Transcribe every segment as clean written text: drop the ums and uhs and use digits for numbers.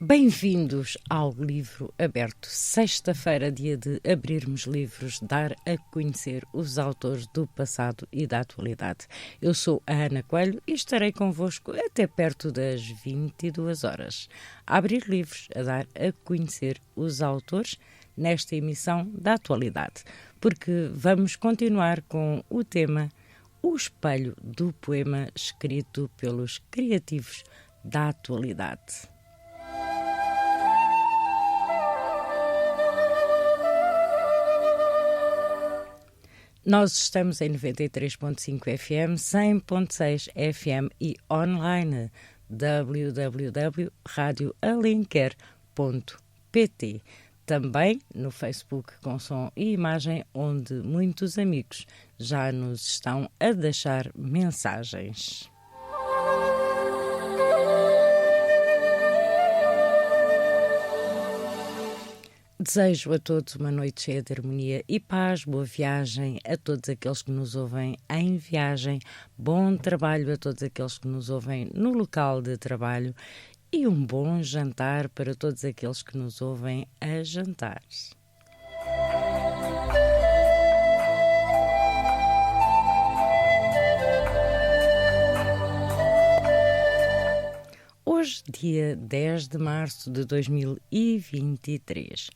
Bem-vindos ao Livro Aberto. Sexta-feira, dia de abrirmos livros, dar a conhecer os autores do passado e da atualidade. Eu sou a Ana Coelho e estarei convosco até perto das 22 horas. A abrir livros, a dar a conhecer os autores nesta emissão da atualidade, porque vamos continuar com o tema O Espelho do Poema, escrito pelos criativos da atualidade. Nós estamos em 93.5 FM, 100.6 FM e online www.radioalenquer.pt. Também no Facebook com som e imagem, onde muitos amigos já nos estão a deixar mensagens. Desejo a todos uma noite cheia de harmonia e paz, boa viagem a todos aqueles que nos ouvem em viagem, bom trabalho a todos aqueles que nos ouvem no local de trabalho e um bom jantar para todos aqueles que nos ouvem a jantar. Hoje, dia 10 de março de 2023,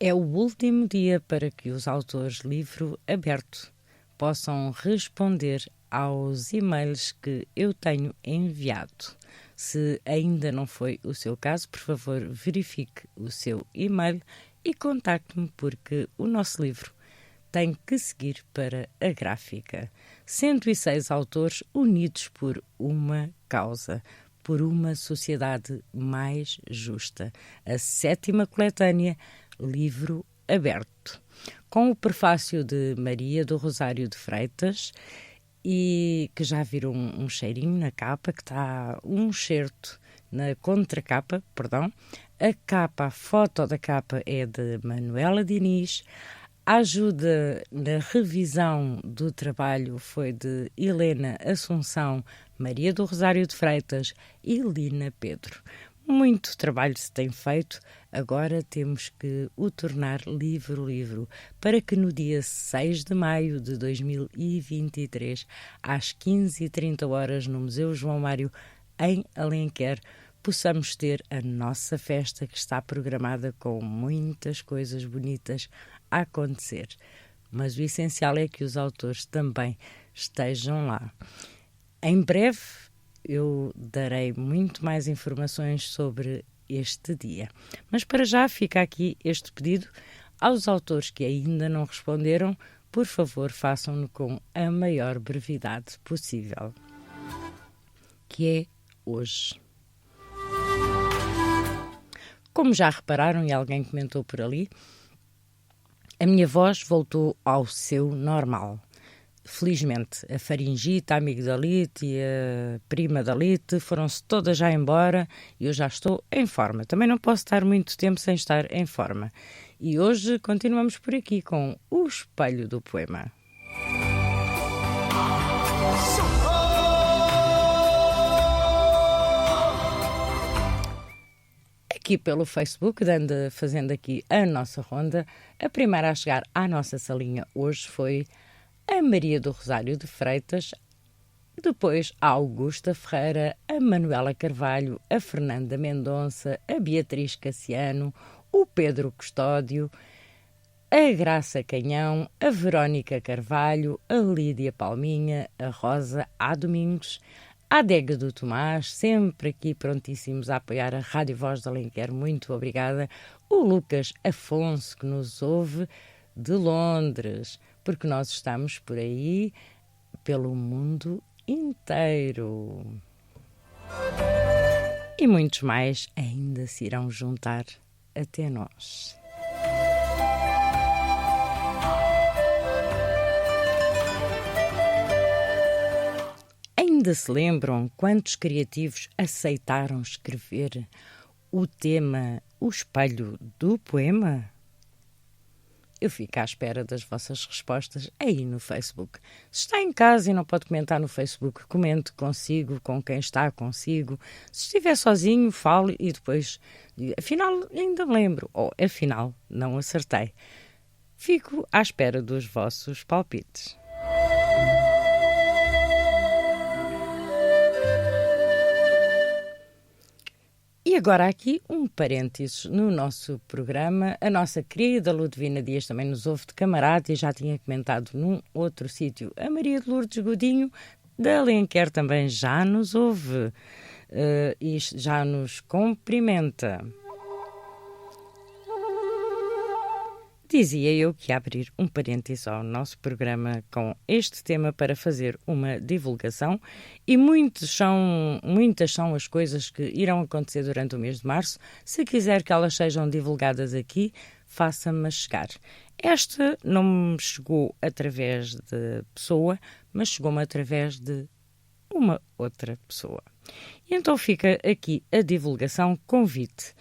é o último dia para que os autores Livro Aberto possam responder aos e-mails que eu tenho enviado. Se ainda não foi o seu caso, por favor, verifique o seu e-mail e contacte-me, porque o nosso livro tem que seguir para a gráfica. 106 autores unidos por uma causa, por uma sociedade mais justa. A 7ª coletânea Livro Aberto, com o prefácio de Maria do Rosário de Freitas, e que já viram um cheirinho na capa, que está um certo na contracapa, perdão. A capa, a foto da capa é de Manuela Diniz. A ajuda na revisão do trabalho foi de Helena Assunção, Maria do Rosário de Freitas e Lina Pedro. Muito trabalho se tem feito, agora temos que o tornar livro, para que no dia 6 de maio de 2023, às 15h30 no Museu João Mário, em Alenquer, possamos ter a nossa festa, que está programada com muitas coisas bonitas a acontecer. Mas o essencial é que os autores também estejam lá. Em breve eu darei muito mais informações sobre este dia. Mas para já fica aqui este pedido aos autores que ainda não responderam. Por favor, façam-no com a maior brevidade possível, que é hoje. Como já repararam e alguém comentou por ali, a minha voz voltou ao seu normal. Felizmente, a faringite, a amigdalite e a primadalite foram-se todas já embora e eu já estou em forma. Também não posso estar muito tempo sem estar em forma. E hoje continuamos por aqui com o Espelho do Poema. Aqui pelo Facebook, fazendo aqui a nossa ronda, a primeira a chegar à nossa salinha hoje foi a Maria do Rosário de Freitas, depois a Augusta Ferreira, a Manuela Carvalho, a Fernanda Mendonça, a Beatriz Cassiano, o Pedro Custódio, a Graça Canhão, a Verónica Carvalho, a Lídia Palminha, a Rosa A. Domingos, a Adega do Tomás, sempre aqui prontíssimos a apoiar a Rádio Voz de Alenquer, muito obrigada, o Lucas Afonso, que nos ouve de Londres, porque nós estamos por aí, pelo mundo inteiro. E muitos mais ainda se irão juntar até nós. Ainda se lembram quantos criativos aceitaram escrever o tema O Espelho do Poema? eu fico à espera das vossas respostas aí no Facebook. Se está em casa e não pode comentar no Facebook, comente consigo, com quem está consigo. Se estiver sozinho, fale e depois diga, afinal ainda me lembro, ou afinal não acertei. Fico à espera dos vossos palpites. E agora aqui um parênteses no nosso programa. A nossa querida Ludovina Dias também nos ouve de camarada e já tinha comentado num outro sítio. A Maria de Lourdes Godinho, da Alenquer, também já nos ouve e já nos cumprimenta. Dizia eu que ia abrir um parênteses ao nosso programa com este tema para fazer uma divulgação e muitas são as coisas que irão acontecer durante o mês de março. Se quiser que elas sejam divulgadas aqui, faça-me chegar. Esta não me chegou através de pessoa, mas chegou-me através de uma outra pessoa. E então fica aqui a divulgação, convite.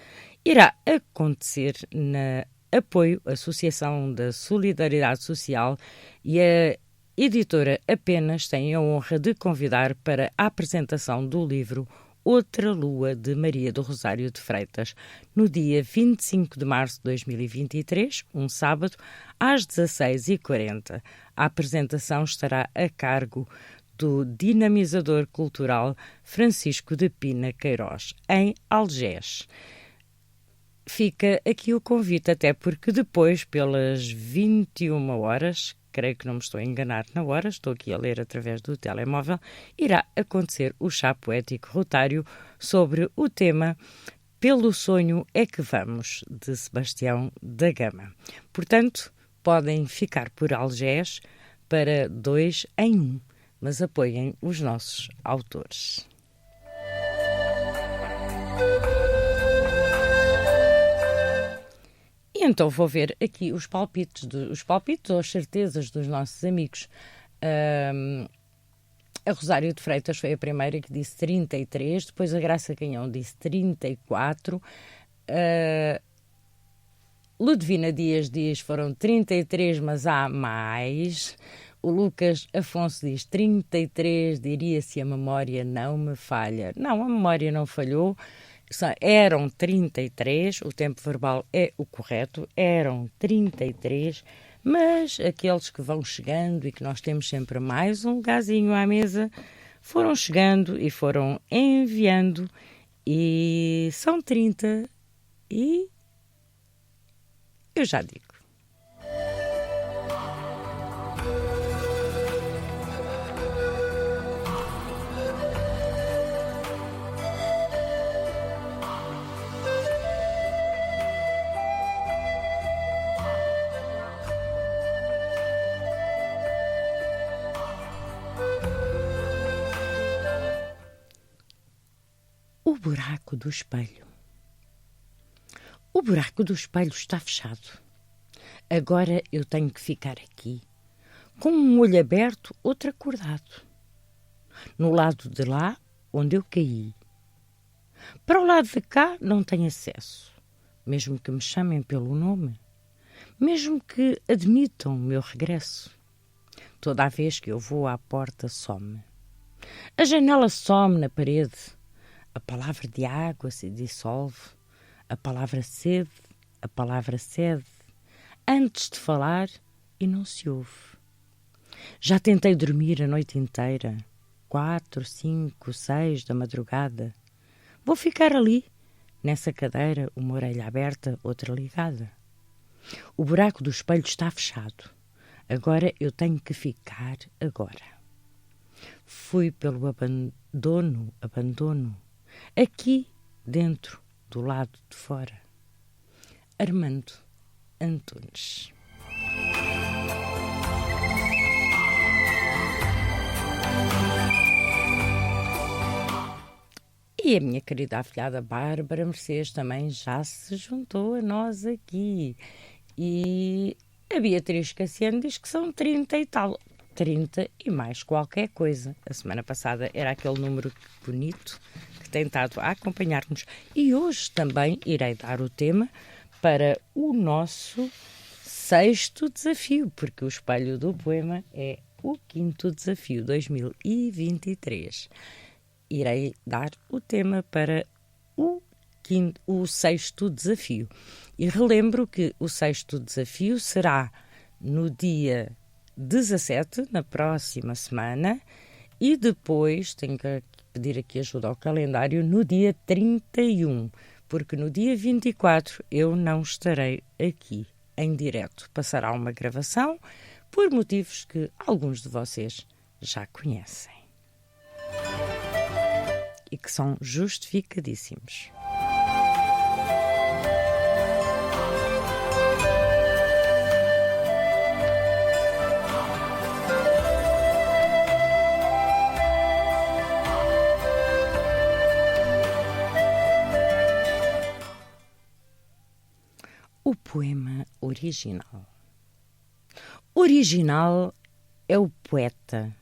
Irá acontecer na Apoio, Associação da Solidariedade Social, e a editora Apenas tem a honra de convidar para a apresentação do livro Outra Lua, de Maria do Rosário de Freitas, no dia 25 de março de 2023, um sábado, às 16h40. A apresentação estará a cargo do dinamizador cultural Francisco de Pina Queiroz, em Algés. Fica aqui o convite, até porque depois, pelas 21 horas, creio que não me estou a enganar na hora, estou aqui a ler através do telemóvel, irá acontecer o chá poético rotário sobre o tema Pelo Sonho é que Vamos, de Sebastião da Gama. Portanto, podem ficar por Algés para 2 em 1, mas apoiem os nossos autores. E então vou ver aqui os palpites ou as certezas dos nossos amigos. A Rosário de Freitas foi a primeira que disse 33, depois a Graça Canhão disse 34, Ludovina Dias diz foram 33, mas há mais. O Lucas Afonso diz 33, diria se a memória não me falha. Não, a memória não falhou. Eram 33, o tempo verbal é o correto, eram 33, mas aqueles que vão chegando e que nós temos sempre mais um lugarzinho à mesa, foram chegando e foram enviando e são 30 e eu já digo. O buraco do espelho. O buraco do espelho está fechado. Agora eu tenho que ficar aqui, com um olho aberto, outro acordado. No lado de lá, onde eu caí. Para o lado de cá não tenho acesso, mesmo que me chamem pelo nome, mesmo que admitam o meu regresso. Toda a vez que eu vou à porta some. A janela some na parede. A palavra de água se dissolve, a palavra sede, a palavra cede, antes de falar e não se ouve. Já tentei dormir a noite inteira, 4, 5, 6 da madrugada. Vou ficar ali, nessa cadeira, uma orelha aberta, outra ligada. O buraco do espelho está fechado. Agora eu tenho que ficar agora. Fui pelo abandono, aqui dentro, do lado de fora. Armando Antunes. E a minha querida afilhada Bárbara Mercedes também já se juntou a nós aqui. E a Beatriz Cassiano diz que são 30 e tal. 30 e mais qualquer coisa. A semana passada era aquele número bonito que tem estado a acompanhar-nos. E hoje também irei dar o tema para o nosso sexto desafio, porque o espelho do poema é o quinto desafio 2023. Irei dar o tema para o sexto desafio. E relembro que o sexto desafio será no dia 17, na próxima semana, e depois tenho que pedir aqui ajuda ao calendário no dia 31, porque no dia 24 eu não estarei aqui em direto. Passará uma gravação por motivos que alguns de vocês já conhecem e que são justificadíssimos. O poema original. Original é o poeta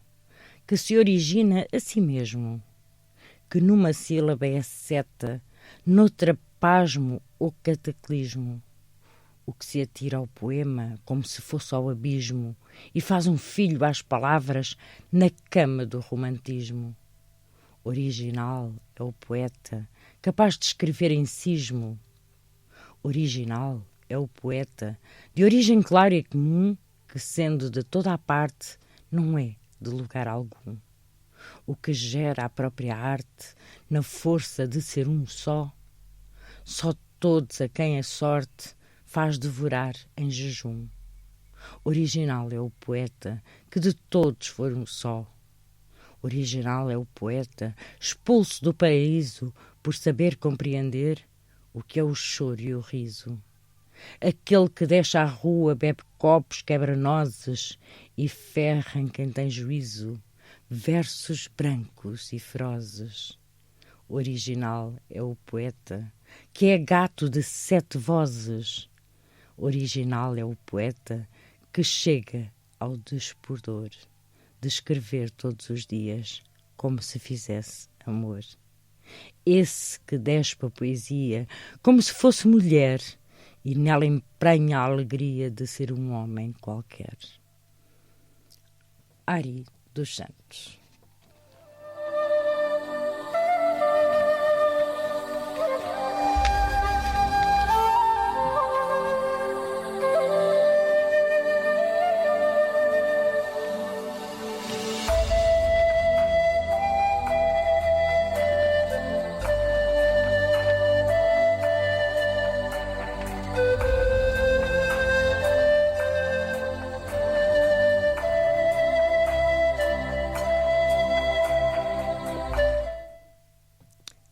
que se origina a si mesmo, que numa sílaba é seta, noutra pasmo ou cataclismo, o que se atira ao poema como se fosse ao abismo e faz um filho às palavras na cama do romantismo. Original é o poeta capaz de escrever em cismo. Original é o poeta de origem clara e comum que, sendo de toda a parte, não é de lugar algum. O que gera a própria arte na força de ser um só todos a quem a sorte faz devorar em jejum. Original é o poeta que de todos for um só. Original é o poeta expulso do paraíso por saber compreender o que é o choro e o riso. Aquele que deixa à rua, bebe copos, quebra nozes e ferra em quem tem juízo, versos brancos e ferozes. Original é o poeta que é gato de 7 vozes. Original é o poeta que chega ao despudor de escrever todos os dias como se fizesse amor. Esse que despe a poesia como se fosse mulher e nela emprenha a alegria de ser um homem qualquer. Ari dos Santos.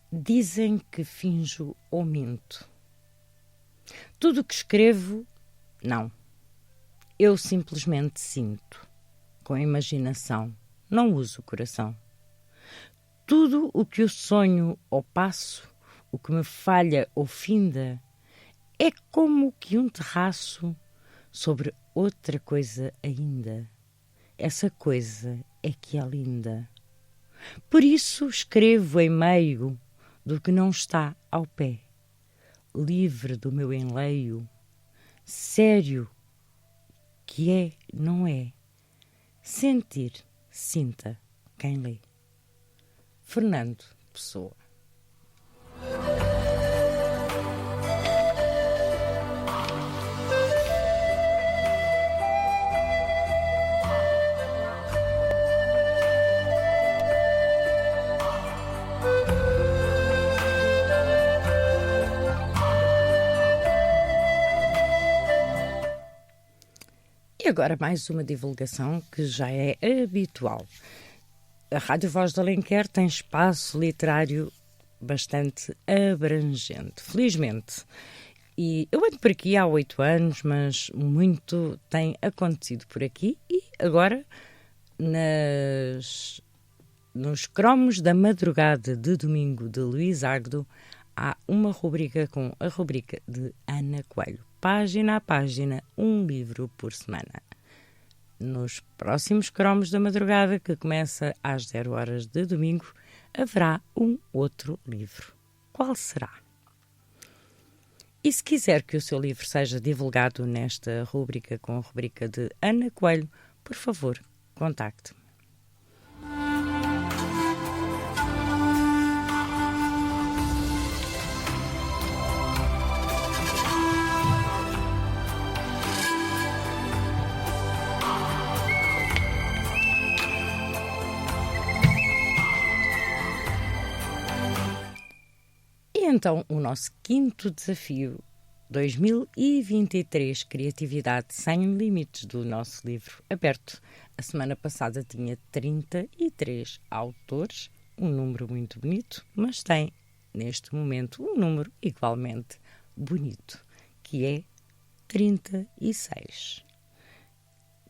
Dizem que finjo ou minto. Tudo o que escrevo, não. Eu simplesmente sinto, com a imaginação, não uso o coração. Tudo o que eu sonho ou passo, o que me falha ou finda, é como que um terraço sobre outra coisa ainda. Essa coisa é que é linda. Por isso escrevo em meio do que não está ao pé, livre do meu enleio, sério que é, não é, sentir, sinta quem lê. Fernando Pessoa. E agora mais uma divulgação que já é habitual. A Rádio Voz de Alenquer tem espaço literário bastante abrangente, felizmente. E eu ando por aqui há 8 anos, mas muito tem acontecido por aqui. E agora, nos cromos da madrugada de domingo de Luís Agdo, há uma rubrica com a rubrica de Ana Coelho. Página a página, um livro por semana. Nos próximos cromos da madrugada, que começa às 0 horas de domingo, haverá um outro livro. Qual será? E se quiser que o seu livro seja divulgado nesta rúbrica com a rubrica de Ana Coelho, por favor, contacte-me. Então, o nosso quinto desafio, 2023, Criatividade Sem Limites, do nosso livro aberto. A semana passada tinha 33 autores, um número muito bonito, mas tem, neste momento, um número igualmente bonito, que é 36.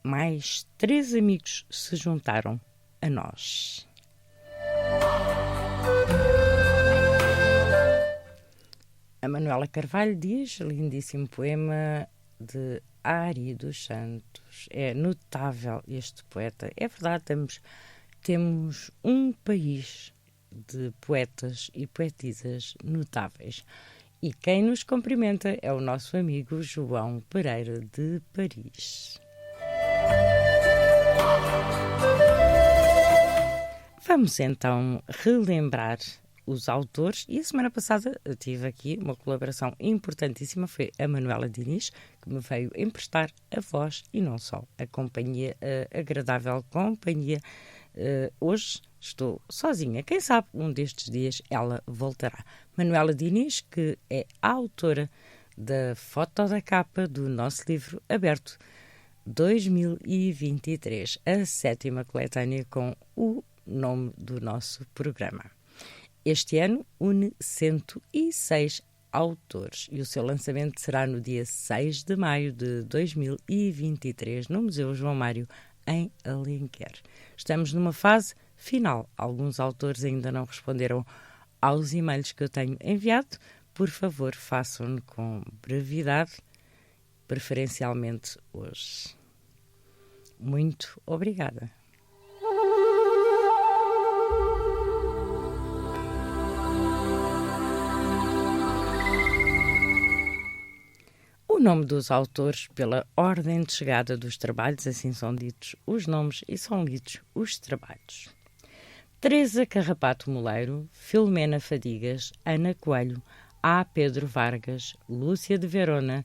Mais 3 amigos se juntaram a nós. A Manuela Carvalho diz, lindíssimo poema de Ari dos Santos. É notável este poeta. É verdade, temos um país de poetas e poetisas notáveis. E quem nos cumprimenta é o nosso amigo João Pereira de Paris. Vamos então relembrar os autores, e a semana passada eu tive aqui uma colaboração importantíssima, foi a Manuela Diniz, que me veio emprestar a voz e não só, a companhia, a agradável companhia. Hoje estou sozinha, quem sabe um destes dias ela voltará. Manuela Diniz, que é a autora da foto da capa do nosso livro aberto 2023, a 7ª coletânea com o nome do nosso programa. Este ano une 106 autores e o seu lançamento será no dia 6 de maio de 2023 no Museu João Mário, em Alenquer. Estamos numa fase final. Alguns autores ainda não responderam aos e-mails que eu tenho enviado. Por favor, façam-no com brevidade, preferencialmente hoje. Muito obrigada. O nome dos autores pela ordem de chegada dos trabalhos, assim são ditos os nomes e são lidos os trabalhos. Teresa Carrapato Moleiro, Filomena Fadigas, Ana Coelho, A. Pedro Vargas, Lúcia de Verona,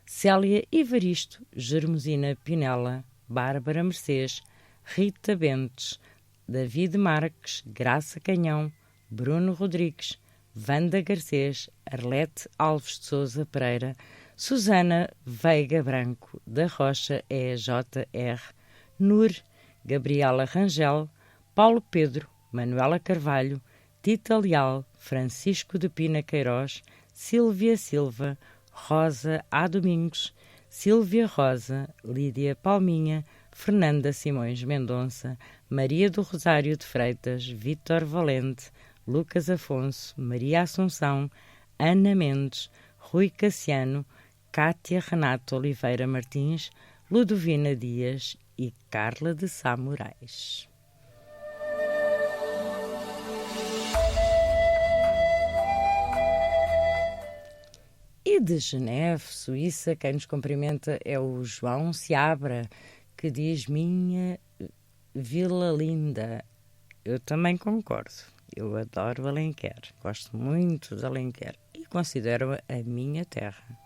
Célia Ivaristo, Germosina Pinella, Bárbara Mercês, Rita Bentes, David Marques, Graça Canhão, Bruno Rodrigues, Wanda Garcês, Arlete Alves de Sousa Pereira, Susana Veiga Branco, da Rocha EJR, Nur, Gabriela Rangel, Paulo Pedro, Manuela Carvalho, Tita Leal, Francisco de Pina Queiroz, Sílvia Silva, Rosa A. Domingos, Sílvia Rosa, Lídia Palminha, Fernanda Simões Mendonça, Maria do Rosário de Freitas, Vítor Valente, Lucas Afonso, Maria Assunção, Ana Mendes, Rui Cassiano, Cátia Renato Oliveira Martins, Ludovina Dias e Carla de Sá Moraes. E de Geneve, Suíça, quem nos cumprimenta é o João Seabra, que diz: minha Vila Linda. Eu também concordo. Eu adoro Alenquer. Gosto muito de Alenquer e considero-a a minha terra.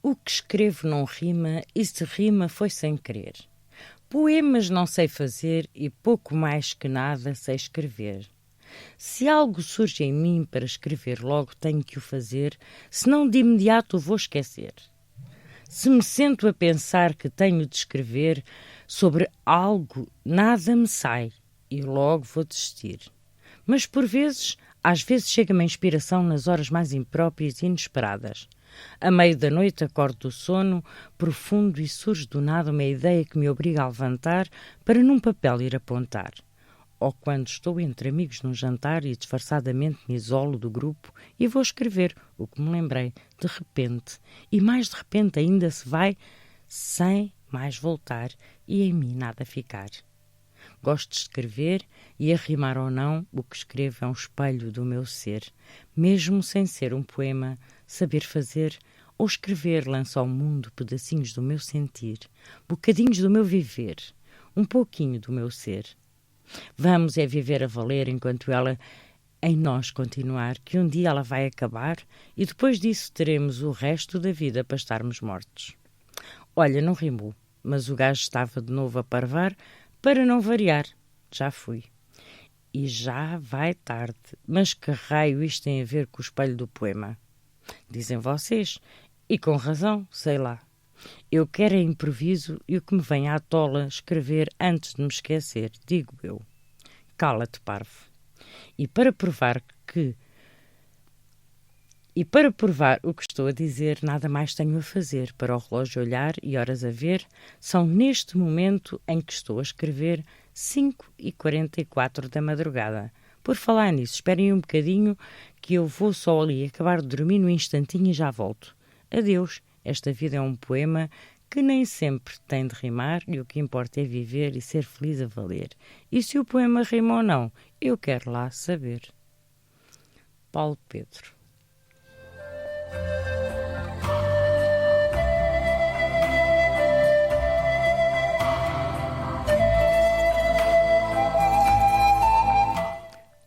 O que escrevo não rima, e se rima foi sem querer. Poemas não sei fazer e pouco mais que nada sei escrever. Se algo surge em mim para escrever, logo tenho que o fazer, senão de imediato o vou esquecer. Se me sento a pensar que tenho de escrever sobre algo, nada me sai e logo vou desistir. Mas por vezes Às vezes chega-me a inspiração nas horas mais impróprias e inesperadas. A meio da noite acordo do sono profundo e surge do nada uma ideia que me obriga a levantar para num papel ir apontar. Ou quando estou entre amigos num jantar e disfarçadamente me isolo do grupo e vou escrever o que me lembrei de repente, e mais de repente ainda se vai sem mais voltar e em mim nada ficar. Gosto de escrever e, a rimar ou não, o que escrevo é um espelho do meu ser. Mesmo sem ser um poema, saber fazer ou escrever lança ao mundo pedacinhos do meu sentir, bocadinhos do meu viver, um pouquinho do meu ser. Vamos é viver a valer enquanto ela em nós continuar, que um dia ela vai acabar e depois disso teremos o resto da vida para estarmos mortos. Olha, não rimou, mas o gajo estava de novo a parvar. Para não variar, já fui. E já vai tarde. Mas que raio isto tem a ver com o espelho do poema? Dizem vocês. E com razão, sei lá. Eu quero é improviso e o que me vem à tola escrever antes de me esquecer, digo eu. Cala-te, parvo. E para provar o que estou a dizer, nada mais tenho a fazer para o relógio olhar e horas a ver. São neste momento em que estou a escrever 5h44 da madrugada. Por falar nisso, esperem um bocadinho que eu vou só ali acabar de dormir num instantinho e já volto. Adeus, esta vida é um poema que nem sempre tem de rimar e o que importa é viver e ser feliz a valer. E se o poema rima ou não, eu quero lá saber. Paulo Pedro.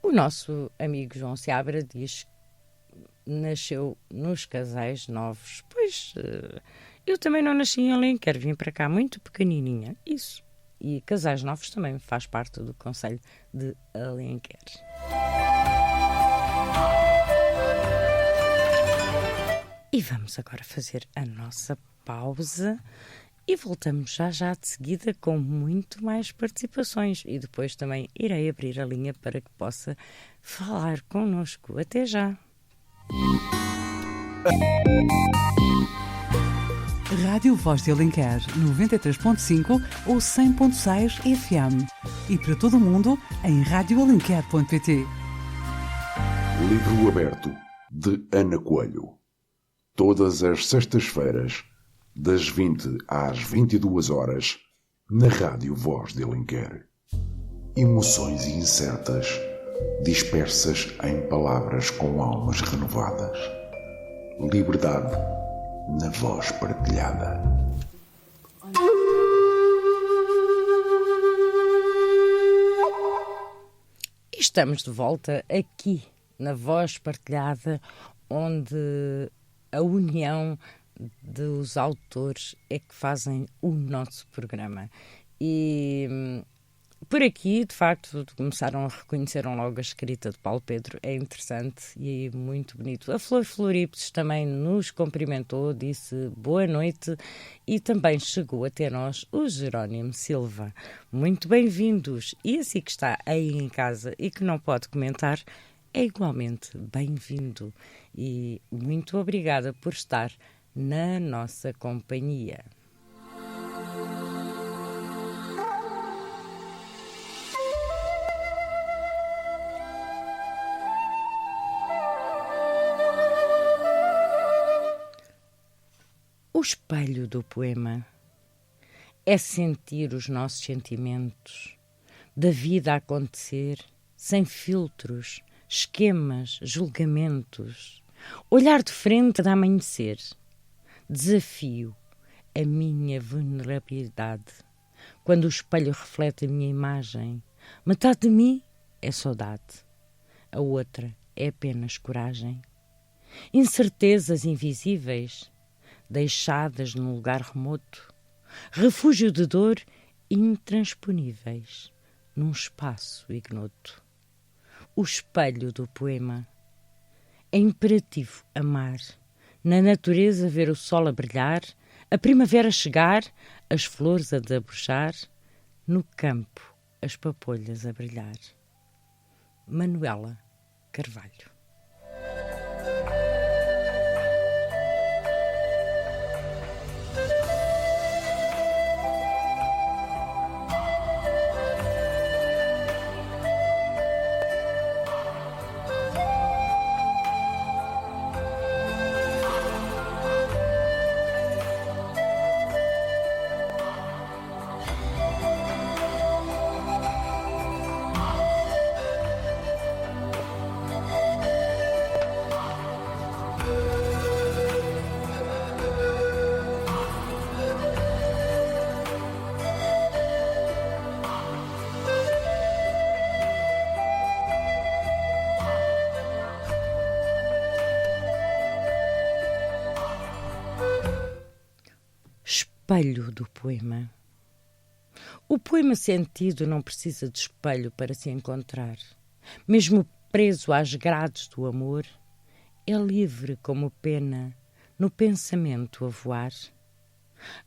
O nosso amigo João Seabra diz que nasceu nos Casais Novos. Pois, eu também não nasci em Alenquer, vim para cá muito pequenininha. Isso. E Casais Novos também faz parte do concelho de Alenquer. E vamos agora fazer a nossa pausa e voltamos já de seguida com muito mais participações. E depois também irei abrir a linha para que possa falar connosco. Até já! Rádio Voz de Alenquer, 93.5 ou 100.6 FM. E para todo o mundo, em radioalenquer.pt. Livro aberto, de Ana Coelho. Todas as sextas-feiras, das 20 às 22 horas, na Rádio Voz de Alenquer. Emoções incertas, dispersas em palavras com almas renovadas. Liberdade na voz partilhada. Estamos de volta aqui na Voz Partilhada, onde a união dos autores é que fazem o nosso programa. E por aqui, de facto, reconheceram logo a escrita de Paulo Pedro. É interessante e muito bonito. A Flor Floripes também nos cumprimentou, disse boa noite e também chegou até nós o Jerónimo Silva. Muito bem-vindos. E assim que está aí em casa e que não pode comentar, é igualmente bem-vindo e muito obrigada por estar na nossa companhia. O espelho do poema é sentir os nossos sentimentos, da vida a acontecer, sem filtros, esquemas, julgamentos. Olhar de frente a amanhecer. Desafio a minha vulnerabilidade. Quando o espelho reflete a minha imagem, metade de mim é saudade, a outra é apenas coragem. Incertezas invisíveis, deixadas num lugar remoto, refúgio de dor intransponíveis, num espaço ignoto. O espelho do poema. É imperativo amar, na natureza ver o sol a brilhar, a primavera chegar, as flores a desabrochar, no campo as papolhas a brilhar. Manuela Carvalho. Espelho do poema. O poema sentido não precisa de espelho para se encontrar. Mesmo preso às grades do amor, é livre como pena no pensamento a voar.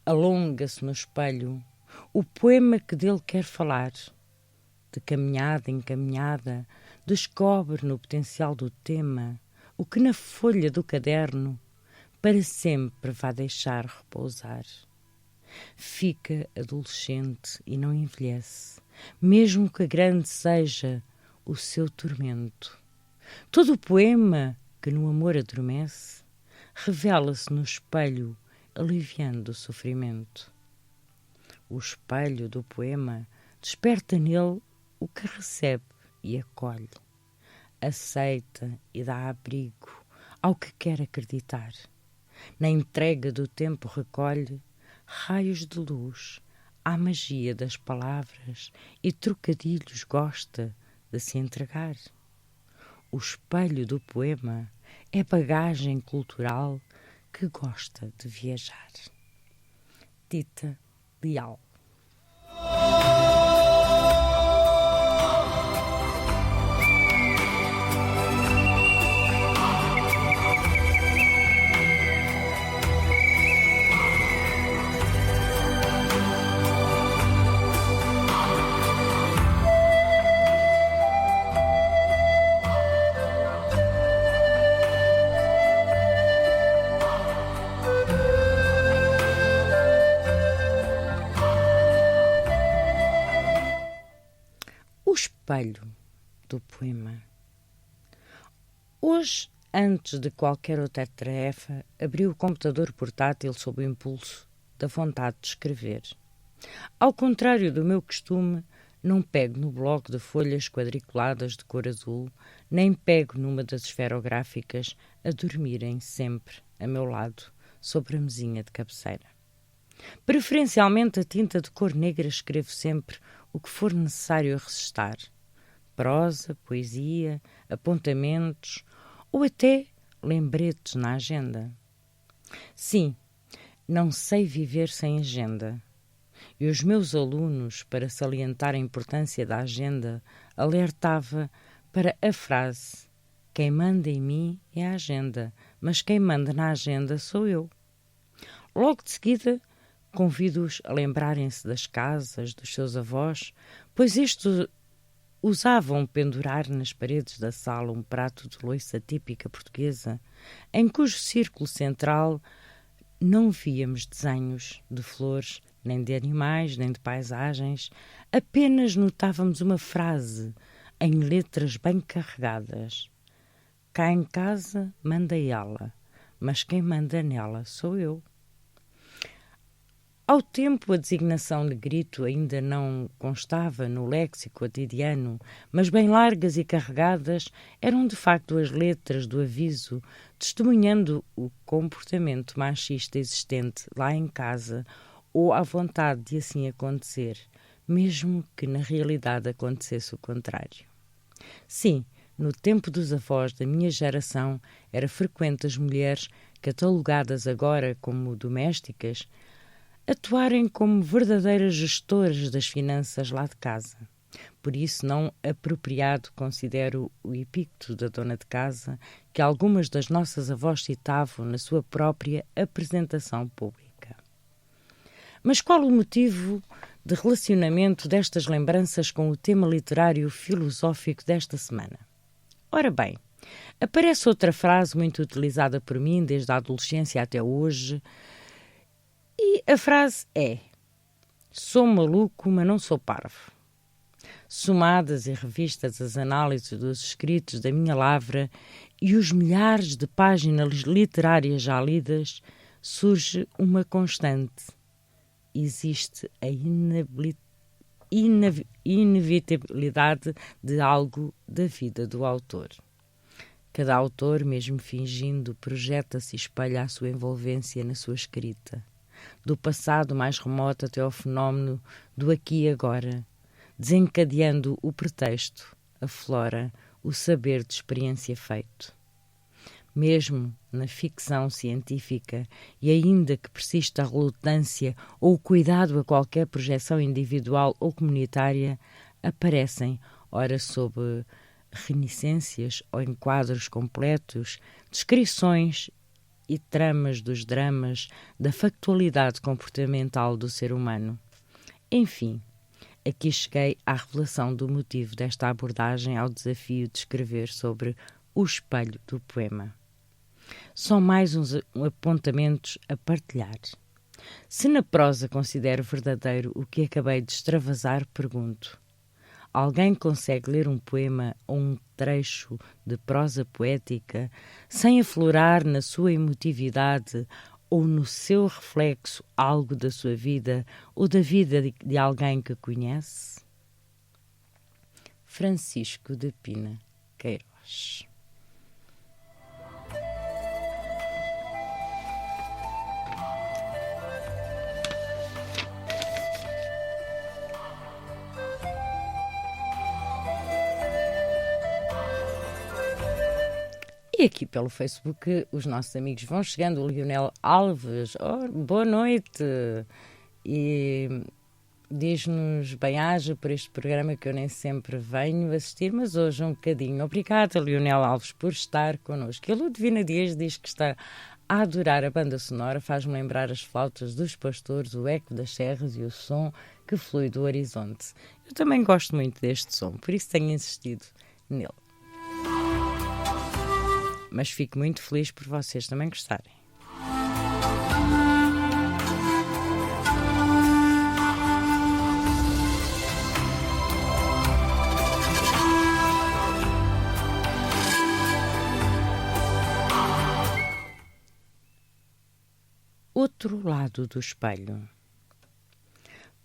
Alonga-se no espelho o poema que dele quer falar. De caminhada em caminhada, descobre no potencial do tema o que na folha do caderno para sempre vai deixar repousar. Fica adolescente e não envelhece, mesmo que grande seja o seu tormento. Todo o poema que no amor adormece revela-se no espelho, aliviando o sofrimento. O espelho do poema desperta nele o que recebe e acolhe, aceita e dá abrigo ao que quer acreditar. Na entrega do tempo recolhe raios de luz à magia das palavras e trocadilhos gosta de se entregar. O espelho do poema é bagagem cultural que gosta de viajar. Tita Leal. Espelho do poema. Hoje, antes de qualquer outra tarefa, abri o computador portátil sob o impulso da vontade de escrever. Ao contrário do meu costume, não pego no bloco de folhas quadriculadas de cor azul, nem pego numa das esferográficas a dormirem sempre a meu lado, sobre a mesinha de cabeceira. Preferencialmente a tinta de cor negra escrevo sempre o que for necessário a resistar. Prosa, poesia, apontamentos ou até lembretes na agenda. Sim, não sei viver sem agenda. E os meus alunos, para salientar a importância da agenda, alertava para a frase: quem manda em mim é a agenda, mas quem manda na agenda sou eu. Logo de seguida, convido-os a lembrarem-se das casas dos seus avós, pois estes usavam pendurar nas paredes da sala um prato de louça típica portuguesa, em cujo círculo central não víamos desenhos de flores, nem de animais, nem de paisagens, apenas notávamos uma frase em letras bem carregadas. Cá em casa manda ela, mas quem manda nela sou eu. Ao tempo, a designação negrito ainda não constava no léxico cotidiano, mas bem largas e carregadas eram de facto as letras do aviso, testemunhando o comportamento machista existente lá em casa ou a vontade de assim acontecer, mesmo que na realidade acontecesse o contrário. Sim, no tempo dos avós da minha geração, era frequente as mulheres, catalogadas agora como domésticas, atuarem como verdadeiras gestoras das finanças lá de casa. Por isso, não apropriado considero o epíteto da dona de casa que algumas das nossas avós citavam na sua própria apresentação pública. Mas qual o motivo de relacionamento destas lembranças com o tema literário filosófico desta semana? Ora bem, aparece outra frase muito utilizada por mim desde a adolescência até hoje, e a frase é: sou maluco, mas não sou parvo. Somadas e revistas as análises dos escritos da minha lavra e os milhares de páginas literárias já lidas, surge uma constante. Existe a inevitabilidade de algo da vida do autor. Cada autor, mesmo fingindo, projeta-se e espelha a sua envolvência na sua escrita, do passado mais remoto até ao fenómeno do aqui e agora, desencadeando o pretexto, a flora, o saber de experiência feito. Mesmo na ficção científica, e ainda que persista a relutância ou o cuidado a qualquer projeção individual ou comunitária, aparecem, ora sob reminiscências ou em quadros completos, descrições e tramas dos dramas da factualidade comportamental do ser humano. Enfim, aqui cheguei à revelação do motivo desta abordagem ao desafio de escrever sobre o espelho do poema. Só mais uns apontamentos a partilhar. Se na prosa considero verdadeiro o que acabei de extravasar, pergunto: alguém consegue ler um poema ou um trecho de prosa poética sem aflorar na sua emotividade ou no seu reflexo algo da sua vida ou da vida de alguém que conhece? Francisco de Pina Queiroz. E aqui pelo Facebook os nossos amigos vão chegando. O Lionel Alves, boa noite, e diz-nos bem-aja por este programa que eu nem sempre venho assistir, mas hoje um bocadinho. Obrigada, Lionel Alves, por estar connosco. E a Ludovina Dias diz que está a adorar a banda sonora, faz-me lembrar as flautas dos pastores, o eco das serras e o som que flui do horizonte. Eu também gosto muito deste som, por isso tenho insistido nele. Mas fico muito feliz por vocês também gostarem. Outro lado do espelho.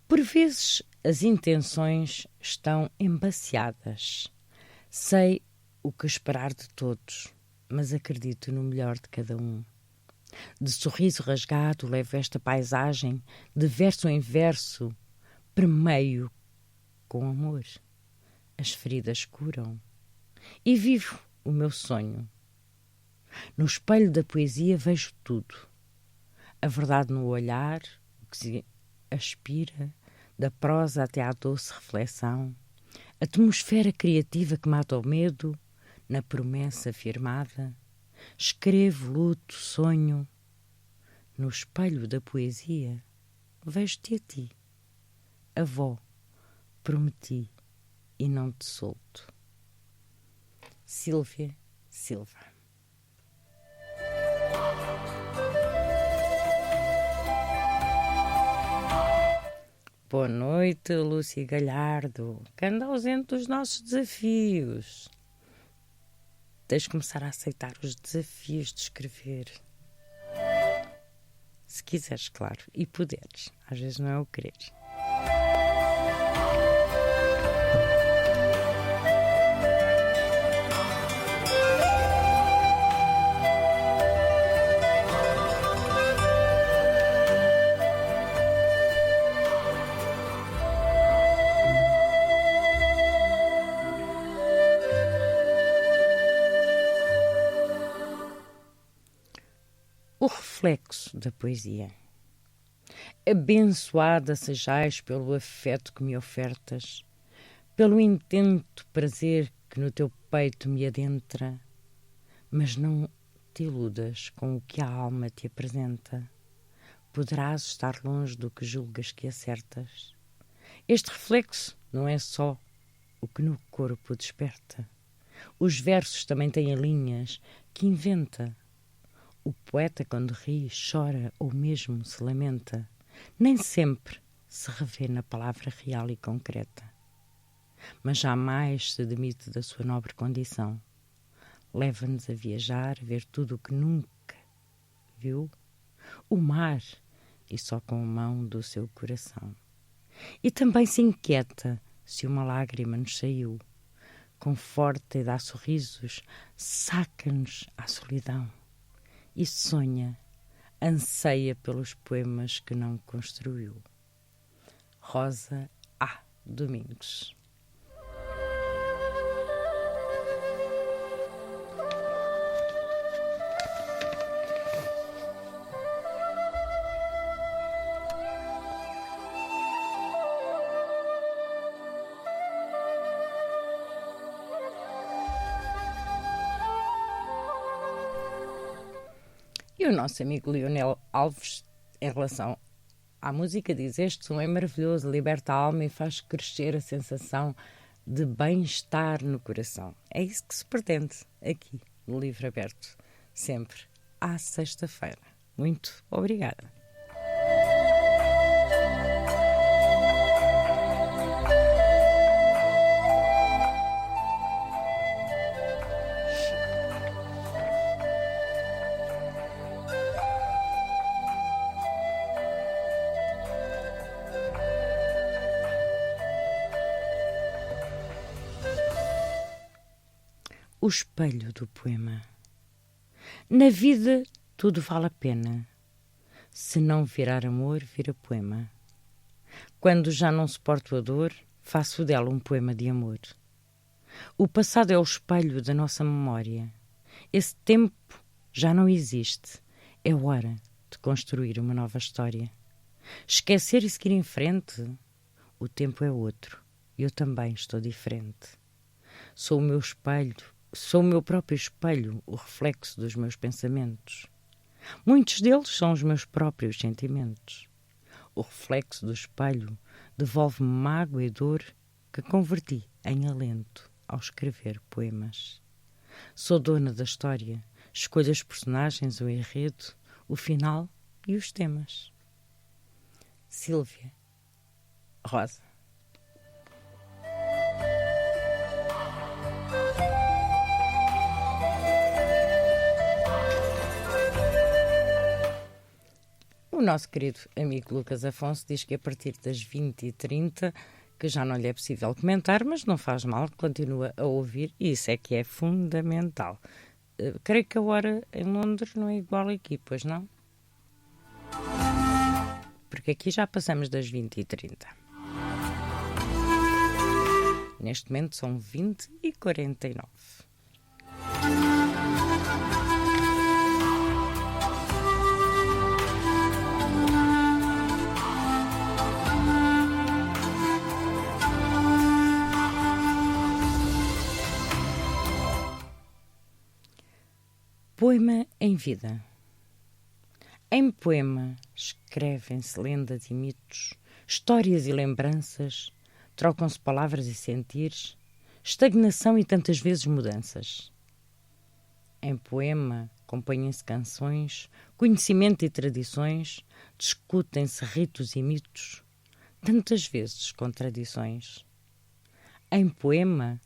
Por vezes as intenções estão embaciadas. Sei o que esperar de todos, mas acredito no melhor de cada um. De sorriso rasgado levo esta paisagem, de verso em verso, permeio com amor. As feridas curam e vivo o meu sonho. No espelho da poesia vejo tudo. A verdade no olhar, o que se aspira, da prosa até à doce reflexão, a atmosfera criativa que mata o medo, na promessa firmada, escrevo, luto, sonho. No espelho da poesia, vejo-te a ti, avó, prometi e não te solto. Sílvia Silva. Boa noite, Lúcia Galhardo, que anda ausente dos nossos desafios. Tens de começar a aceitar os desafios de escrever. Se quiseres, claro, e puderes. Às vezes não é o querer. O reflexo da poesia. Abençoada sejais pelo afeto que me ofertas, pelo intento prazer que no teu peito me adentra, mas não te iludas com o que a alma te apresenta. Poderás estar longe do que julgas que acertas. Este reflexo não é só o que no corpo desperta. Os versos também têm linhas que inventa. O poeta, quando ri, chora ou mesmo se lamenta. Nem sempre se revê na palavra real e concreta. Mas jamais se demite da sua nobre condição. Leva-nos a viajar, a ver tudo o que nunca viu. O mar, e só com a mão do seu coração. E também se inquieta se uma lágrima nos saiu. Conforta e dá sorrisos, saca-nos à solidão. E sonha, anseia pelos poemas que não construiu. Rosa A. Domingos. E o nosso amigo Leonel Alves, em relação à música, diz: este som é maravilhoso, liberta a alma e faz crescer a sensação de bem-estar no coração. É isso que se pretende aqui no Livro Aberto, sempre à sexta-feira. Muito obrigada. O espelho do poema. Na vida tudo vale a pena. Se não virar amor, vira poema. Quando já não suporto a dor, faço dela um poema de amor. O passado é o espelho da nossa memória. Esse tempo já não existe. É hora de construir uma nova história. Esquecer e seguir em frente. O tempo é outro. Eu também estou diferente. Sou o meu espelho. Sou o meu próprio espelho, o reflexo dos meus pensamentos. Muitos deles são os meus próprios sentimentos. O reflexo do espelho devolve-me mágoa e dor que converti em alento ao escrever poemas. Sou dona da história, escolho os personagens, o enredo, o final e os temas. Sílvia Rosa. O nosso querido amigo Lucas Afonso diz que a partir das 20h30, que já não lhe é possível comentar, mas não faz mal, continua a ouvir, e isso é que é fundamental. Creio que a hora em Londres não é igual aqui, pois não? Porque aqui já passamos das 20h30. Neste momento são 20h49. Poema em vida. Em poema escrevem-se lendas e mitos, histórias e lembranças, trocam-se palavras e sentires, estagnação e tantas vezes mudanças. Em poema acompanham-se canções, conhecimento e tradições, discutem-se ritos e mitos, tantas vezes contradições. Em poema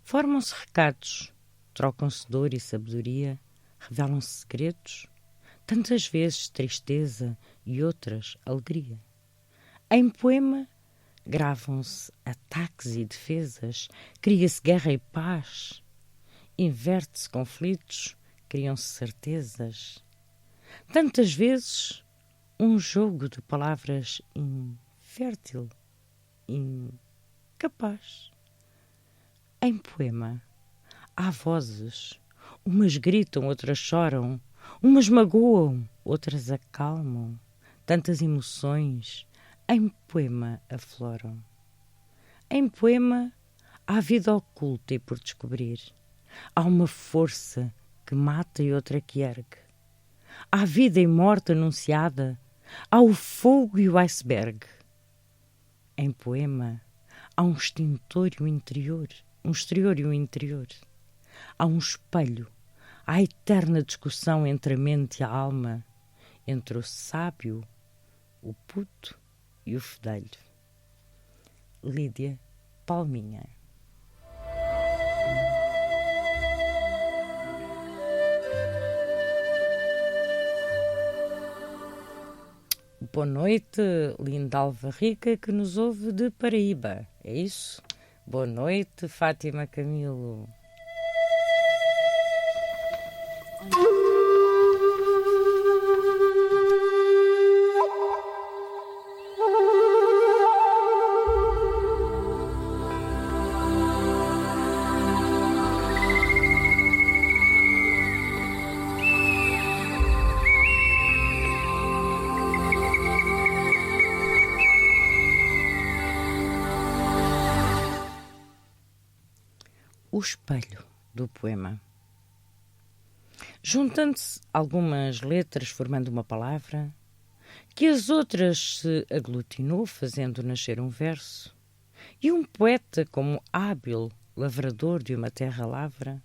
formam-se recados, trocam-se dor e sabedoria, revelam-se segredos, tantas vezes tristeza e outras alegria. Em poema gravam-se ataques e defesas, cria-se guerra e paz, inverte-se conflitos, criam-se certezas. Tantas vezes um jogo de palavras infértil, incapaz. Em poema há vozes, umas gritam, outras choram, umas magoam, outras acalmam. Tantas emoções em poema afloram. Em poema há vida oculta e por descobrir. Há uma força que mata e outra que ergue. Há vida e morte anunciada. Há o fogo e o iceberg. Em poema há um extintor e um interior, um exterior e um interior. há um espelho, há a eterna discussão entre a mente e a alma, entre o sábio, o puto e o fedelho. Lídia Palminha. Boa noite, linda Alva Rica, que nos ouve de Paraíba. É isso? Boa noite, Fátima Camilo. O espelho do poema. Juntando-se algumas letras formando uma palavra, que as outras se aglutinou fazendo nascer um verso, e um poeta como hábil lavrador de uma terra lavra,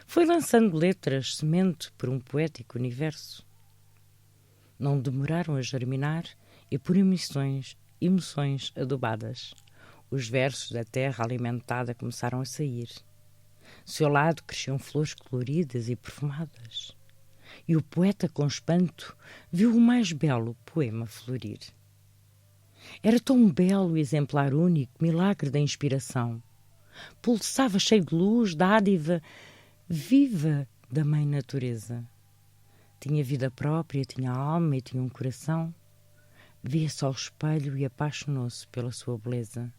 foi lançando letras semente por um poético universo. Não demoraram a germinar e por emoções adubadas, os versos da terra alimentada começaram a sair. Seu lado cresciam flores coloridas e perfumadas. E o poeta, com espanto, viu o mais belo poema florir. Era tão belo, exemplar único, milagre da inspiração. Pulsava cheio de luz, dádiva viva da mãe natureza. Tinha vida própria, tinha alma e tinha um coração. Via-se ao espelho e apaixonou-se pela sua beleza.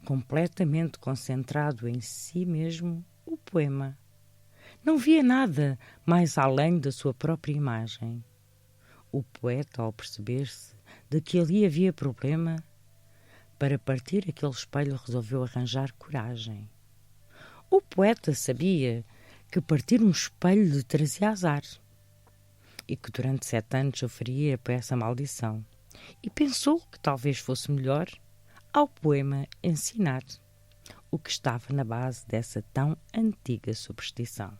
Completamente concentrado em si mesmo, o poema não via nada mais além da sua própria imagem. O poeta, ao perceber-se de que ali havia problema, para partir aquele espelho resolveu arranjar coragem. O poeta sabia que partir um espelho lhe trazia azar e que durante 7 anos sofreria por essa maldição, e pensou que talvez fosse melhor ao poema ensinar o que estava na base dessa tão antiga superstição.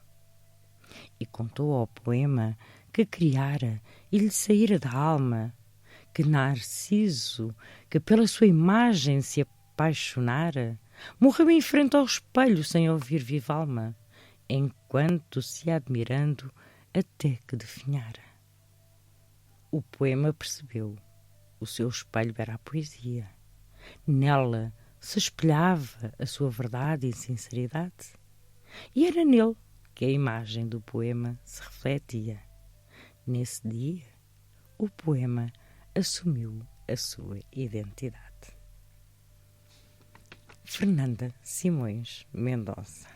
E contou ao poema que criara e lhe saíra da alma, que Narciso, que pela sua imagem se apaixonara, morreu em frente ao espelho sem ouvir viva alma, enquanto se admirando até que definhara. O poema percebeu, o seu espelho era a poesia. Nela se espelhava a sua verdade e sinceridade, e era nele que a imagem do poema se refletia. Nesse dia, o poema assumiu a sua identidade. Fernanda Simões Mendonça.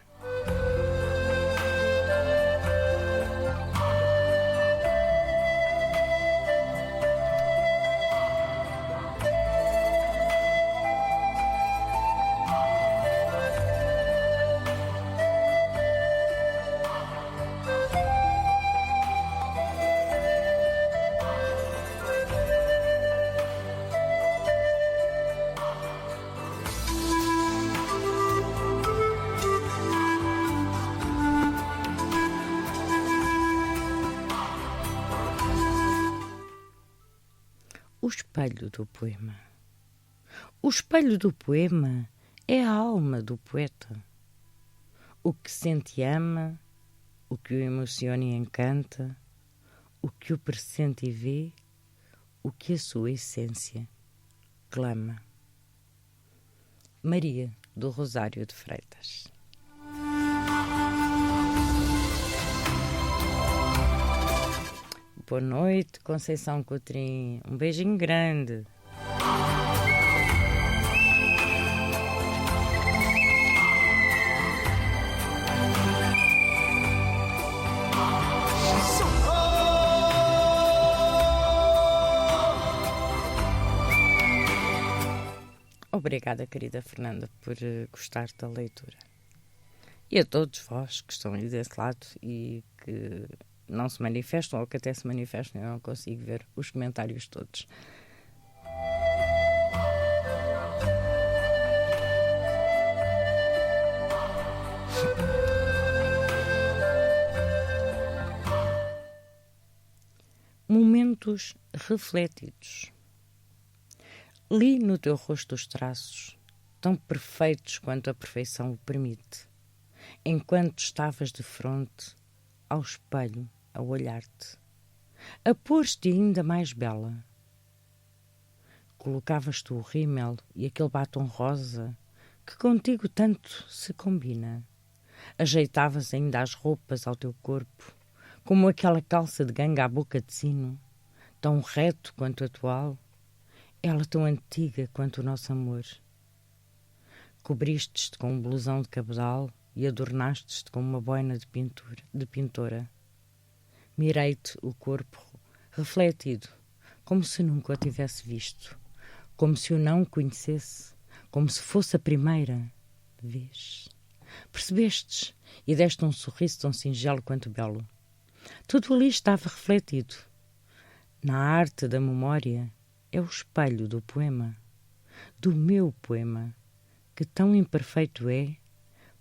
O espelho do poema. O espelho do poema é a alma do poeta. O que sente e ama, o que o emociona e encanta, o que o pressente e vê, o que a sua essência clama. Maria do Rosário de Freitas. Boa noite, Conceição Coutrinho. Um beijinho grande. Obrigada, querida Fernanda, por gostar da leitura. E a todos vós que estão aí desse lado e que não se manifestam, ou que até se manifestam, eu não consigo ver os comentários todos. rostos refletidos. Li no teu rosto os traços, tão perfeitos quanto a perfeição o permite, enquanto estavas de fronte ao espelho a olhar-te, a pôr-te ainda mais bela. Colocavas-te o rímel e aquele batom rosa que contigo tanto se combina. Ajeitavas ainda as roupas ao teu corpo, como aquela calça de ganga à boca de sino, tão reto quanto atual, ela tão antiga quanto o nosso amor. Cobriste-te com um blusão de cabedal e adornaste-te com uma boina de pintora. Mirei-te o corpo refletido, como se nunca o tivesse visto, como se o não conhecesse, como se fosse a primeira vez. Percebestes e deste um sorriso tão singelo quanto belo. Tudo ali estava refletido. Na arte da memória é o espelho do poema, do meu poema, que tão imperfeito é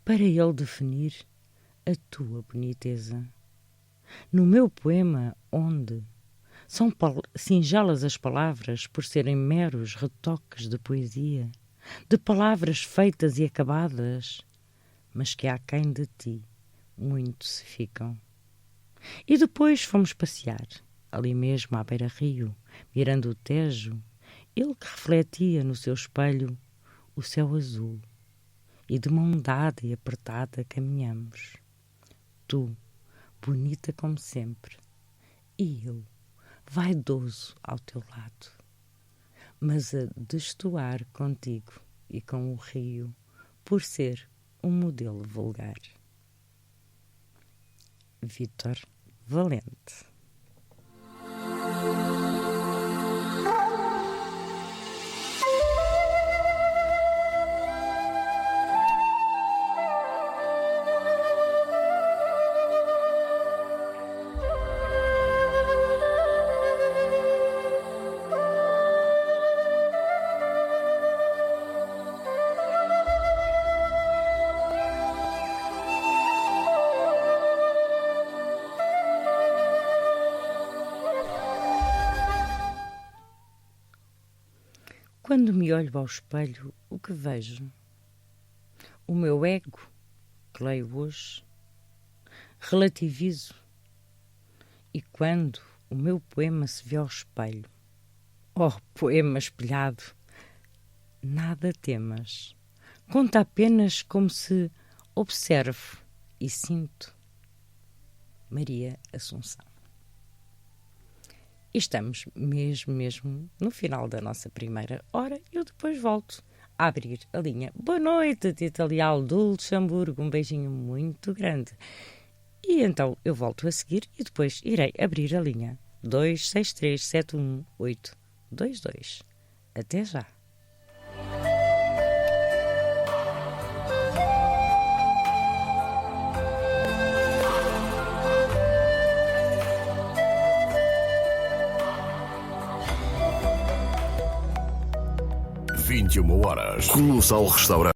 para ele definir a tua boniteza. No meu poema, onde são singelas as palavras por serem meros retoques de poesia, de palavras feitas e acabadas, mas que aquém de ti muito se ficam. E depois fomos passear, ali mesmo à beira-rio, mirando o Tejo, ele que refletia no seu espelho o céu azul, e de mão dada e apertada caminhamos. Tu, bonita como sempre, e eu, vaidoso ao teu lado, mas a destoar contigo e com o rio, por ser um modelo vulgar. Vítor Valente. Quando me olho ao espelho, o que vejo? O meu ego, que leio hoje, relativizo. E quando o meu poema se vê ao espelho, oh, poema espelhado, nada temas. Conta apenas como se observo e sinto. Maria Assunção. E estamos mesmo no final da nossa primeira hora. Eu depois volto a abrir a linha. Boa noite, Tita Leal do Luxemburgo. Um beijinho muito grande. E então eu volto a seguir e depois irei abrir a linha 263-71822. Até já. horas. Colossal Restaurante.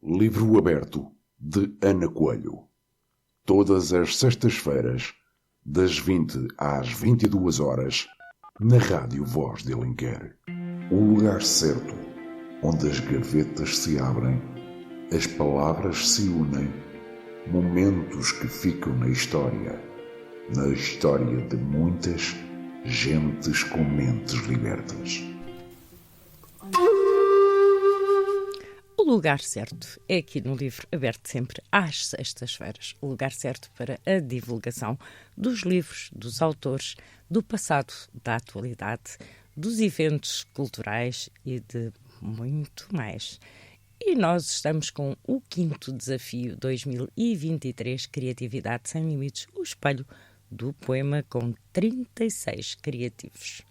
Livro aberto de Ana Coelho. Todas as sextas-feiras, das 20 às 22 horas, na Rádio Voz de Alenquer. O lugar certo, onde as gavetas se abrem, as palavras se unem, momentos que ficam na história de muitas gentes com mentes libertas. O lugar certo é aqui no Livro Aberto, sempre às sextas-feiras. O lugar certo para a divulgação dos livros, dos autores, do passado, da atualidade, dos eventos culturais e de muito mais. E nós estamos com o 5º desafio 2023, Criatividade Sem Limites, o espelho do poema, com 36 criativos.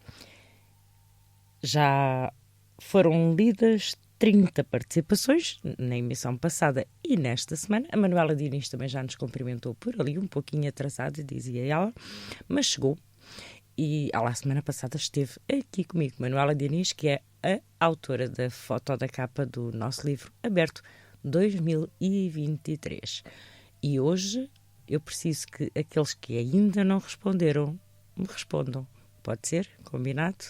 Já foram lidas 30 participações na emissão passada e nesta semana. A Manuela Diniz também já nos cumprimentou por ali, um pouquinho atrasada, dizia ela, mas chegou. E ela, a semana passada, esteve aqui comigo. Manuela Diniz, que é a autora da foto da capa do nosso livro Aberto 2023. E hoje eu preciso que aqueles que ainda não responderam me respondam. Pode ser? Combinado?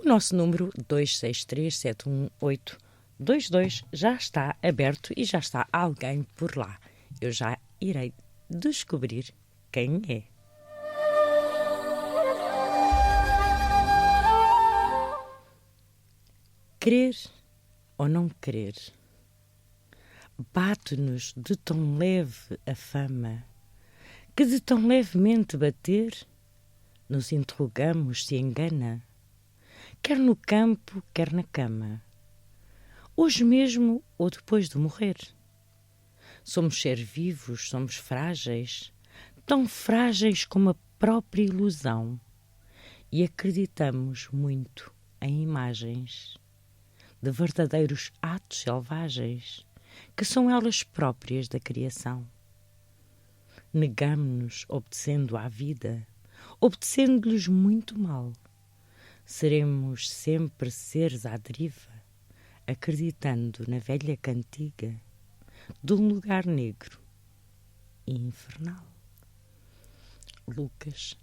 O nosso número 263-718-22 já está aberto e já está alguém por lá. Eu já irei descobrir quem é. Querer ou não querer? Bate-nos de tão leve a fama, que de tão levemente bater, nos interrogamos se engana, quer no campo, quer na cama, hoje mesmo ou depois de morrer. Somos seres vivos, somos frágeis, tão frágeis como a própria ilusão, e acreditamos muito em imagens de verdadeiros atos selvagens, que são elas próprias da criação. Negamo-nos obedecendo à vida, obedecendo-lhes muito mal. Seremos sempre seres à deriva, acreditando na velha cantiga de um lugar negro e infernal. Lucas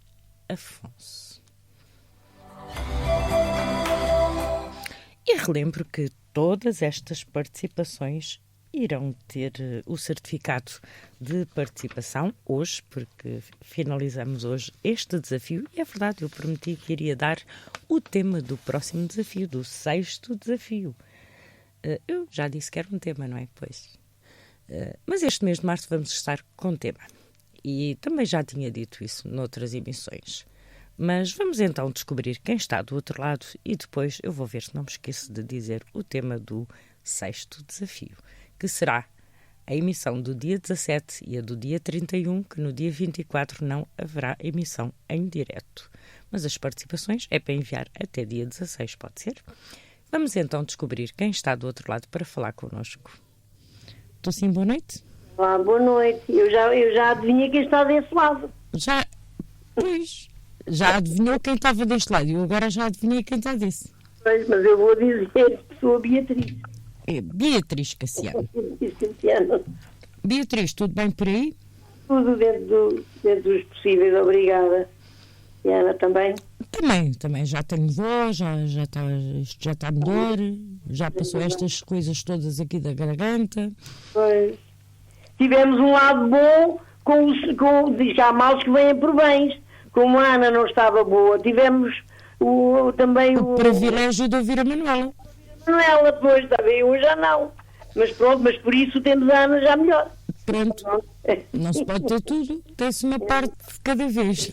Afonso. E relembro que todas estas participações irão ter o certificado de participação hoje, porque finalizamos hoje este desafio. E é verdade, eu prometi que iria dar o tema do próximo desafio, do 6º desafio. Eu já disse que era um tema, não é? Pois. Mas este mês de março vamos estar com tema. E também já tinha dito isso noutras emissões. Mas vamos então descobrir quem está do outro lado e depois eu vou ver se não me esqueço de dizer o tema do 6º desafio, que será a emissão do dia 17 e a do dia 31, que no dia 24 não haverá emissão em direto. Mas as participações é para enviar até dia 16, pode ser? Vamos então descobrir quem está do outro lado para falar connosco. Estou sim, boa noite? Olá, boa noite. Eu já adivinhei quem está desse lado. Já? Pois... Já adivinhou quem estava deste lado e eu agora já adivinhei quem está desse. Pois, mas eu vou dizer que sou a Beatriz. É Beatriz Cassiano. Beatriz, tudo bem por aí? Tudo dentro dos possíveis, obrigada. E a Ana também? Também já tenho voz, isto já está melhor, já passou estas coisas todas aqui da garganta. Pois. Tivemos um lado bom, diz que há males que vêm por bens. Como a Ana não estava boa, tivemos também o privilégio de ouvir a Manuela. Manuela, depois, está bem, eu já não. Mas pronto, mas por isso temos a Ana já melhor. Pronto, não se pode ter tudo, tem-se uma parte de cada vez.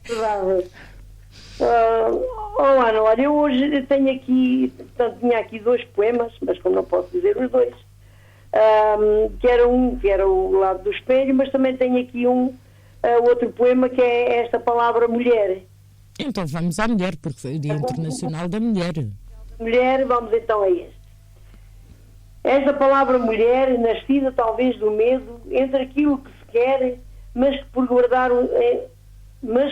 Verdade. Ana, olha, eu hoje tinha aqui 2 poemas, mas como não posso dizer os 2, que era o lado do espelho, mas também tenho aqui outro poema que é esta palavra mulher. Então vamos à mulher, porque foi o Dia Internacional da Mulher. Mulher, vamos então a este. Esta palavra mulher, nascida talvez do medo, entre aquilo que se quer, mas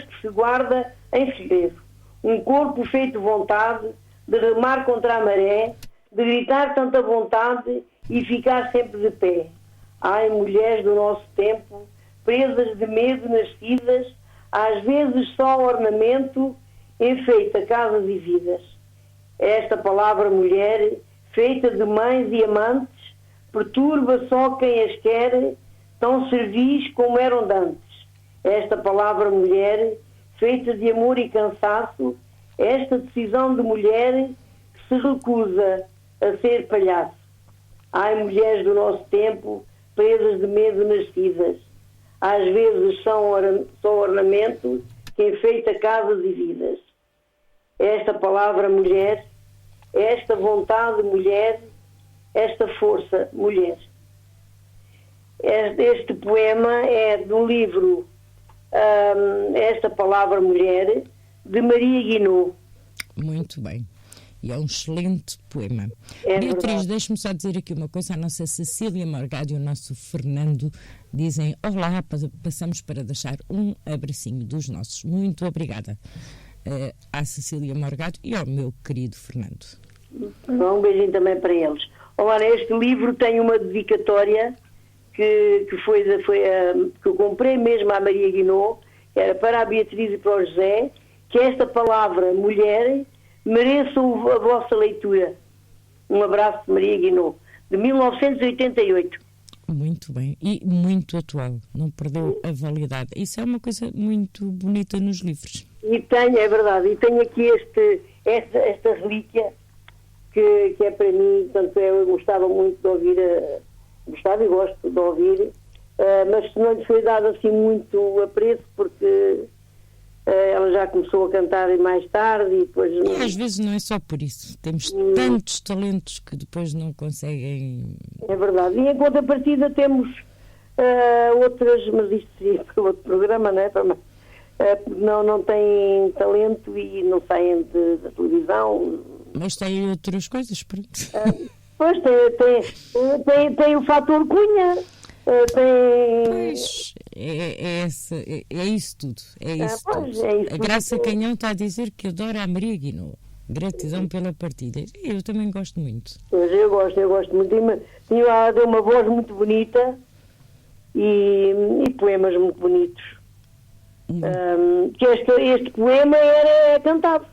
que se guarda em segredo. Um corpo feito de vontade, de remar contra a maré, de gritar tanta vontade e ficar sempre de pé. Ai, mulheres do nosso tempo, presas de medo nascidas, às vezes só ornamento, enfeita casas e vidas. Esta palavra mulher, feita de mães e amantes, perturba só quem as quer, tão servis como eram dantes. Esta palavra mulher, feita de amor e cansaço, esta decisão de mulher que se recusa a ser palhaço. Ai, mulheres do nosso tempo, presas de medo nascidas, às vezes são só ornamento que enfeita casas e vidas. Esta palavra mulher, esta vontade mulher, esta força mulher. Este poema é do livro Esta Palavra Mulher, de Maria Guinot. Muito bem. E é um excelente poema. É Beatriz, deixe-me só dizer aqui uma coisa. A nossa Cecília Morgado e o nosso Fernando dizem: olá, passamos para deixar um abracinho dos nossos. Muito obrigada à Cecília Morgado e ao meu querido Fernando. Um beijinho também para eles. Olá, este livro tem uma dedicatória que eu comprei mesmo à Maria Guinot, era para a Beatriz e para o José, que esta palavra mulher mereça a vossa leitura. Um abraço, Maria Guinot, de 1988. Muito bem. E muito atual. Não perdeu a validade. Isso é uma coisa muito bonita nos livros. E tenho, é verdade, e tenho aqui esta relíquia que é para mim, portanto, eu gostava muito de ouvir, gostava e gosto de ouvir, mas não lhe foi dado assim muito apreço, porque ela já começou a cantar mais tarde e depois... E às vezes não é só por isso. Temos tantos talentos que depois não conseguem... É verdade. E em contrapartida temos outras, mas isto seria para outro programa, não é? Não têm talento e não saem da televisão. Mas tem outras coisas, pronto. Pois, tem o fator Cunha. Pois, é isso tudo. É isso tudo. É isso a Graça Canhão está a dizer que adora a Maria Guinot. Gratidão pela partilha. Eu também gosto muito. Pois, eu gosto muito. Tinha uma voz muito bonita e poemas muito bonitos. Que este poema era cantado.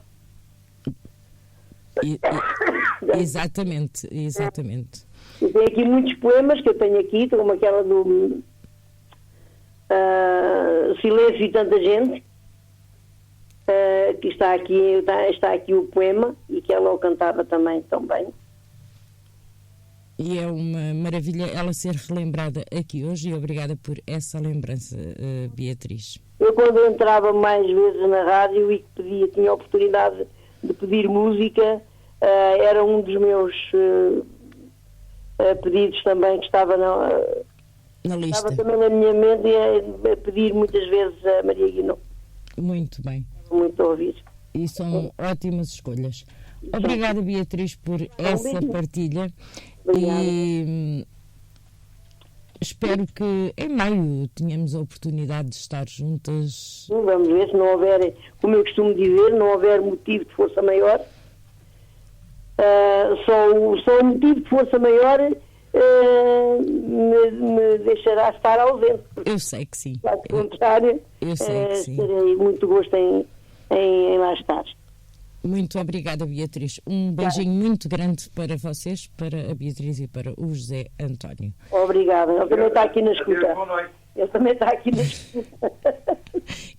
Exatamente. Eu tenho aqui muitos poemas que eu tenho aqui, como aquela do Silêncio e Tanta Gente, que está aqui o poema e que ela o cantava também tão bem. E é uma maravilha ela ser relembrada aqui hoje, e obrigada por essa lembrança, Beatriz. Eu, quando entrava mais vezes na rádio e que tinha a oportunidade de pedir música, era um dos meus pedidos também, que estava na lista. Estava também na minha mente a pedir muitas vezes a Maria Guinot. Muito bem. Muito a ouvir. E são ótimas escolhas. Obrigada, Beatriz, por essa partilha. Obrigada. E espero que em maio tenhamos a oportunidade de estar juntas. Vamos ver, se não houver, como eu costumo dizer, não houver motivo de força maior. Só o motivo de força maior me deixará estar ausente. Eu sei que sim. Ao contrário, eu sei que sim. Terei muito gosto em lá estar. Muito obrigada, Beatriz. Um beijinho muito grande para vocês, para a Beatriz e para o José António. Obrigada. Ele também está aqui na escuta. Ele também está aqui na escuta.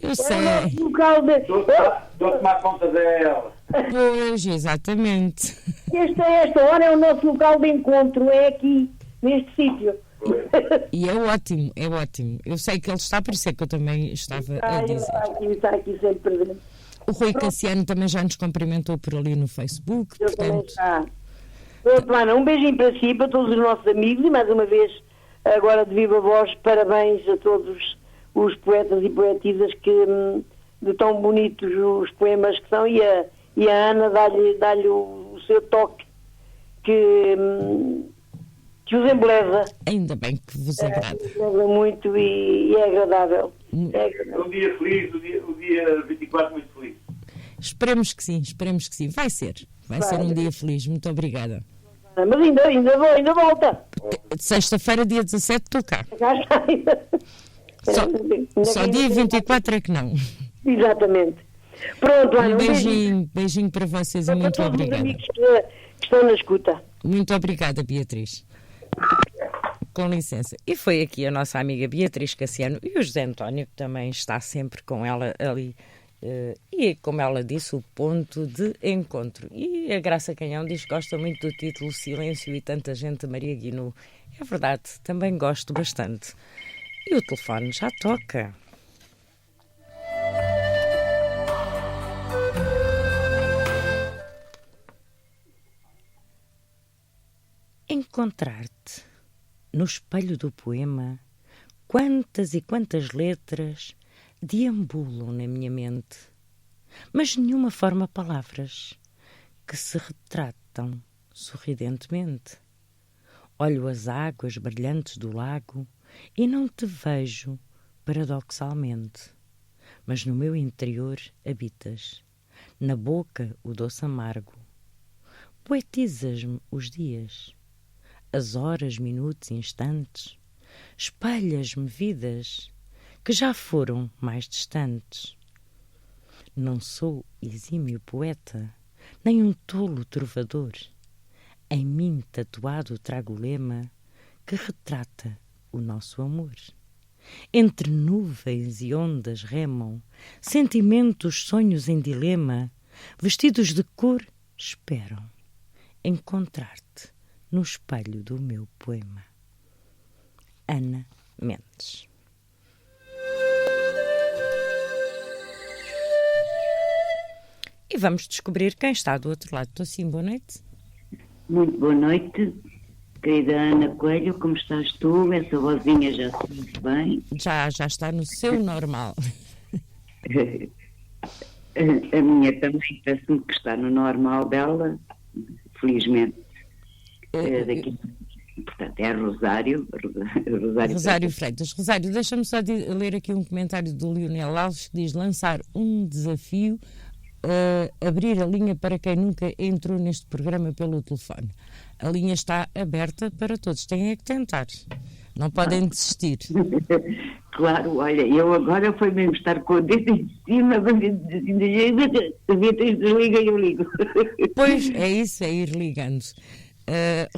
Eu sei. Estou a tomar conta dela. Pois, exatamente. Esta hora é o nosso local de encontro, é aqui, neste sítio. E é ótimo. Eu sei que ele está, por isso é que eu também estava a dizer. Está aqui sempre presente. O Rui Cassiano também já nos cumprimentou por ali no Facebook. Eu também está. Pronto, Ana, um beijinho para si, para todos os nossos amigos, e mais uma vez, agora de viva voz, parabéns a todos os poetas e poetisas que de tão bonitos os poemas que são, e a Ana dá-lhe o seu toque que os embeleza. Ainda bem que vos agrada. Embeleza muito e é agradável. É um dia feliz, o dia 24 muito feliz. Esperemos que sim. Vai ser um dia feliz. Muito obrigada. Mas ainda volta. Sexta-feira, dia 17, estou cá. Já está. Só dia 24 é que não. Exatamente. Pronto, Ana, beijinho para vocês e muito obrigada. Amigos que estão na escuta. Muito obrigada, Beatriz. Com licença. E foi aqui a nossa amiga Beatriz Cassiano e o José António, que também está sempre com ela ali. E, como ela disse, o ponto de encontro. E a Graça Canhão diz que gosta muito do título Silêncio e Tanta Gente, Maria Guinot. É verdade, também gosto bastante. E o telefone já toca. Encontrar-te no espelho do poema, quantas e quantas letras deambulam na minha mente, mas nenhuma forma palavras que se retratam sorridentemente. Olho as águas brilhantes do lago e não te vejo paradoxalmente, mas no meu interior habitas, na boca o doce amargo. Poetizas-me os dias, as horas, minutos, instantes. Espelhas-me vidas que já foram mais distantes. Não sou exímio poeta, nem um tolo trovador. Em mim tatuado trago o lema que retrata o nosso amor. Entre nuvens e ondas remam sentimentos, sonhos em dilema, vestidos de cor esperam encontrar-te no espelho do meu poema. Ana Mendes. E vamos descobrir quem está do outro lado. Estou sim, boa noite. Muito boa noite, querida Ana Coelho, como estás tu? Essa vozinha já se ouve bem? Já está no seu normal. A minha também parece-me que está no normal dela, felizmente. Daqui, portanto, é Rosário Freitas. Rosário, deixa-me só ler aqui um comentário do Lionel Alves que diz: lançar um desafio, abrir a linha para quem nunca entrou neste programa pelo telefone. A linha está aberta para todos, têm é que tentar, não podem desistir. Claro, olha, eu agora foi mesmo estar com o dedo em cima, desliga e eu ligo. Pois, é isso, é ir ligando.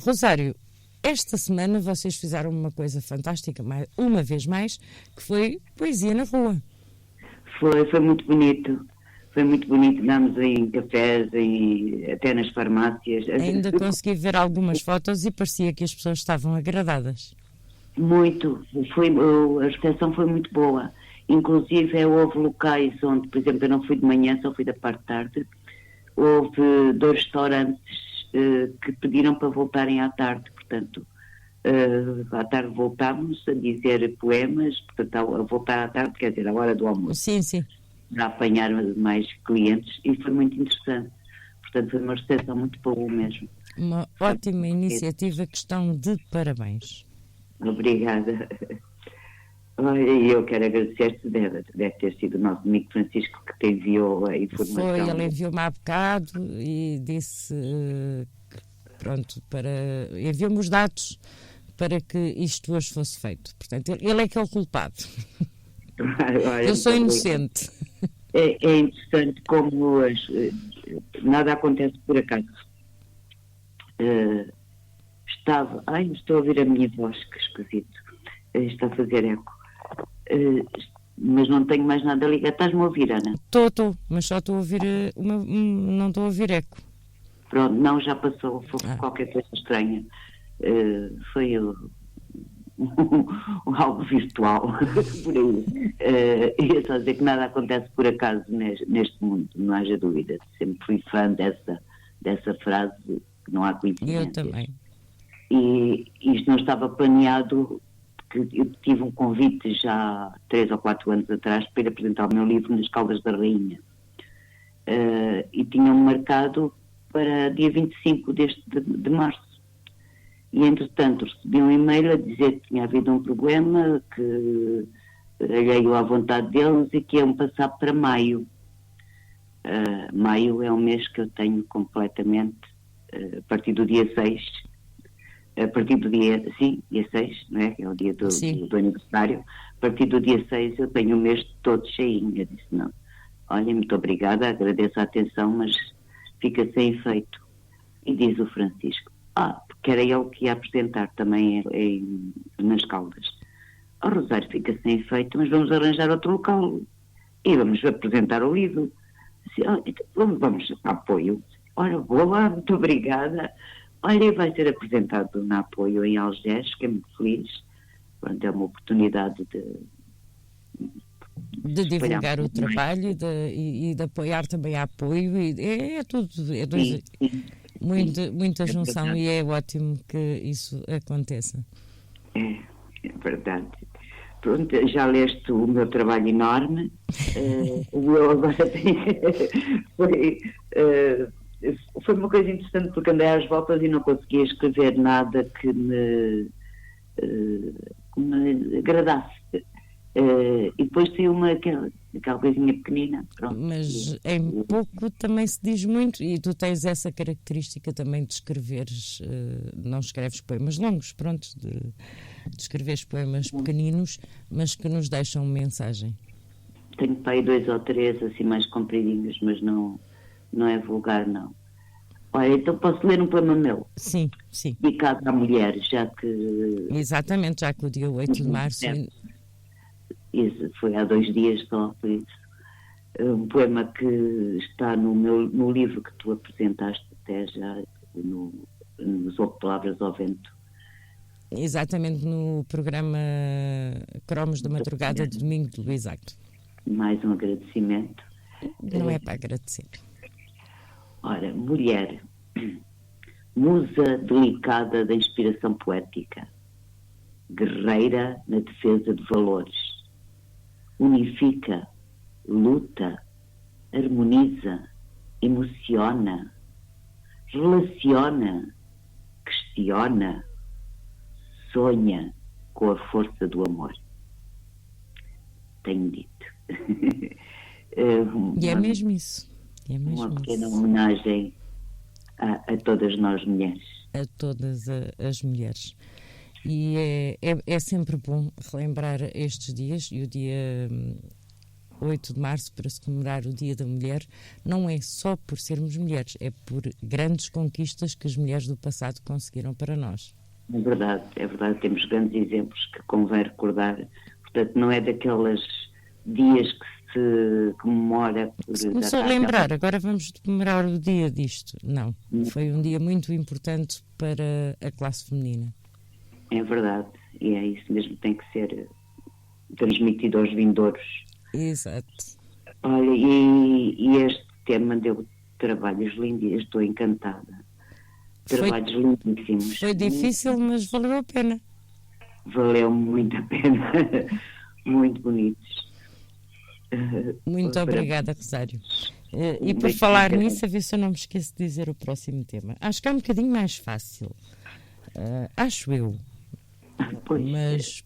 Rosário, esta semana vocês fizeram uma coisa fantástica, uma vez mais, que foi poesia na rua. Foi muito bonito. Foi muito bonito, andámos em cafés, até nas farmácias. Ainda consegui ver algumas fotos e parecia que as pessoas estavam agradadas. Muito, a recepção foi muito boa. Inclusive houve locais onde, por exemplo, eu não fui de manhã, só fui da parte de tarde. Houve 2 restaurantes que pediram para voltarem à tarde, portanto, à tarde voltámos a dizer poemas, portanto, a voltar à tarde, quer dizer, à hora do almoço. Sim, sim. Para apanhar mais clientes e foi muito interessante. Portanto, foi uma recepção muito boa mesmo. Uma ótima iniciativa que estão de parabéns. Obrigada. Olha, eu quero agradecer-te, deve ter sido o nosso amigo Francisco que te enviou a informação. Foi, ele enviou-me há bocado e disse, pronto, enviou-me os dados para que isto hoje fosse feito. Portanto, ele é que é o culpado. Olha, eu sou inocente. É interessante como nada acontece por acaso. Estou a ouvir a minha voz, que esquisito. Está a fazer eco. Mas não tenho mais nada a ligar. Estás-me a ouvir, Ana? Estou, mas só estou a ouvir, não estou a ouvir eco. Pronto, não, já passou. Foi qualquer coisa estranha. Foi algo virtual, por aí. Ia só dizer que nada acontece por acaso neste mundo, não haja dúvida. Sempre fui fã dessa frase, que não há coincidência. Eu também. E isto não estava planeado, porque eu tive um convite já 3 ou 4 anos atrás para ir apresentar o meu livro nas Caldas da Rainha. E tinham-me marcado para dia 25 de março. E, entretanto, recebi um e-mail a dizer que tinha havido um problema, que alheio à vontade deles e que iam passar para maio. Maio é um mês que eu tenho completamente, a partir do dia 6, dia 6, não é? Que é o dia do aniversário. A partir do dia 6 eu tenho o mês todo cheinho. Eu disse, não, olha, muito obrigada, agradeço a atenção, mas fica sem efeito. E diz o Francisco, porque era ele que ia apresentar também nas Caldas. Rosário, fica sem efeito, mas vamos arranjar outro local e vamos apresentar o livro. Vamos a apoio. Olha, boa, muito obrigada. Olha, vai ser apresentado na Apoio em Algés, que é muito feliz. Pronto, é uma oportunidade de divulgar o trabalho e de apoiar também a Apoio. É tudo, sim. Muita junção e é ótimo que isso aconteça. É verdade. Pronto, já leste o meu trabalho enorme. Eu agora foi uma coisa interessante porque andei às voltas e não conseguia escrever nada que me agradasse. E depois saiu aquela coisinha pequenina. Pronto. Mas em pouco também se diz muito, e tu tens essa característica também de escreveres, não escreves poemas longos, pronto, de escreveres poemas pequeninos, mas que nos deixam mensagem. Tenho para aí 2 ou 3 assim mais compridinhos, mas não é vulgar, não. Olha, então posso ler um poema meu? Sim, sim. Dedicado à mulher, já que... Exatamente, já que o dia 8 de março... Isso foi há 2 dias só, por isso. Um poema que está no livro que tu apresentaste até já, nos Palavras ao Vento. Exatamente, no programa Cromos da Madrugada de domingo de Luís Acto. Mais um agradecimento. Não é para agradecer. Ora, mulher, musa delicada da inspiração poética, guerreira na defesa de valores, unifica, luta, harmoniza, emociona, relaciona, questiona, sonha com a força do amor. Tenho dito. E é mesmo isso. Uma pequena homenagem a todas nós mulheres. A todas as mulheres. E é sempre bom relembrar estes dias, e o dia 8 de março, para se comemorar o Dia da Mulher, não é só por sermos mulheres, é por grandes conquistas que as mulheres do passado conseguiram para nós. É verdade, temos grandes exemplos que convém recordar. Portanto, não é daqueles dias que se comemora... Se começou a lembrar, agora vamos comemorar o dia disto. Não, foi um dia muito importante para a classe feminina. É verdade, e é isso mesmo que tem que ser transmitido aos vindouros. Exato. Olha, e este tema deu trabalhos lindos, estou encantada. Trabalhos lindíssimos. Foi difícil, mas valeu a pena. Valeu muito a pena. Muito bonitos. Muito obrigada, Rosário. E por falar nisso, a ver se eu não me esqueço de dizer o próximo tema. Acho que é um bocadinho mais fácil. Acho eu. Pois. Mas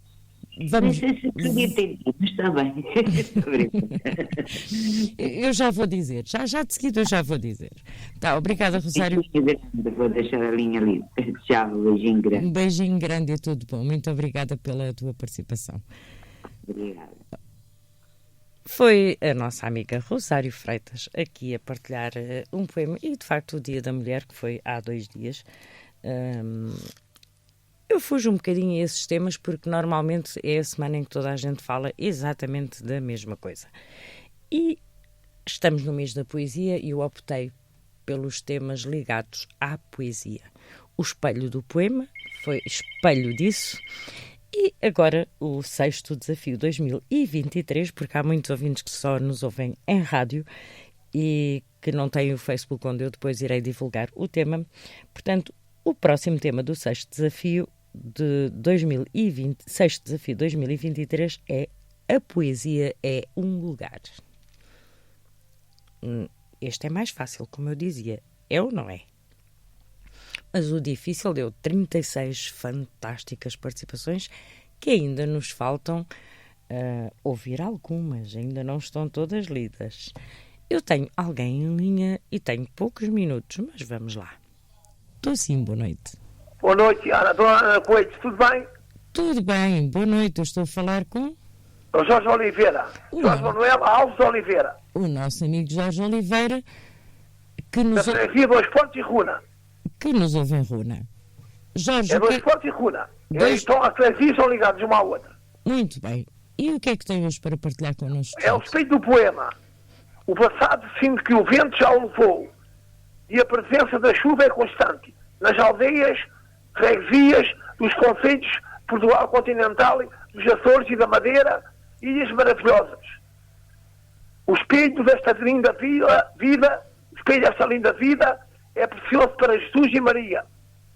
vamos... Não sei se acredita em ti, mas está bem. Eu já vou dizer. Já de seguida eu já vou dizer. Tá, obrigada, Rosário. Vou deixar a linha ali. Tchau, um beijinho grande. Um beijinho grande e tudo bom. Muito obrigada pela tua participação. Obrigada. Foi a nossa amiga Rosário Freitas aqui a partilhar um poema, e de facto o Dia da Mulher, que foi há 2 dias. Eu fujo um bocadinho a esses temas porque normalmente é a semana em que toda a gente fala exatamente da mesma coisa. E estamos no mês da poesia e eu optei pelos temas ligados à poesia. O espelho do poema foi espelho disso. E agora o 6º desafio 2023, porque há muitos ouvintes que só nos ouvem em rádio e que não têm o Facebook, onde eu depois irei divulgar o tema. Portanto, o próximo tema do 6º desafio de 2020, 6º desafio 2023 é A Poesia é um Lugar. Este é mais fácil, como eu dizia. É ou não é? Mas o difícil deu 36 fantásticas participações que ainda nos faltam ouvir algumas, ainda não estão todas lidas. Eu tenho alguém em linha e tenho poucos minutos, mas vamos lá. Estou sim, boa noite. Boa noite, Ana. Dona Ana Coelho, tudo bem? Tudo bem, boa noite. Eu estou a falar com... O Jorge Oliveira. Jorge Manuel Alves Oliveira. O nosso amigo Jorge Oliveira, que nos... Da freguesia do Esporte e Runa. Que nos ouve em Runa. Jorge, é do Esporte e Runa. Então as freguesias são ligadas uma à outra. Muito bem. E o que é que tem hoje para partilhar connosco? É o respeito do poema. O passado sinto que o vento já o levou e a presença da chuva é constante nas aldeias, freguesias, dos conceitos Portugal continental, dos Açores e da Madeira, ilhas maravilhosas. O espelho desta linda vida, o espelho desta linda vida é precioso para Jesus e Maria.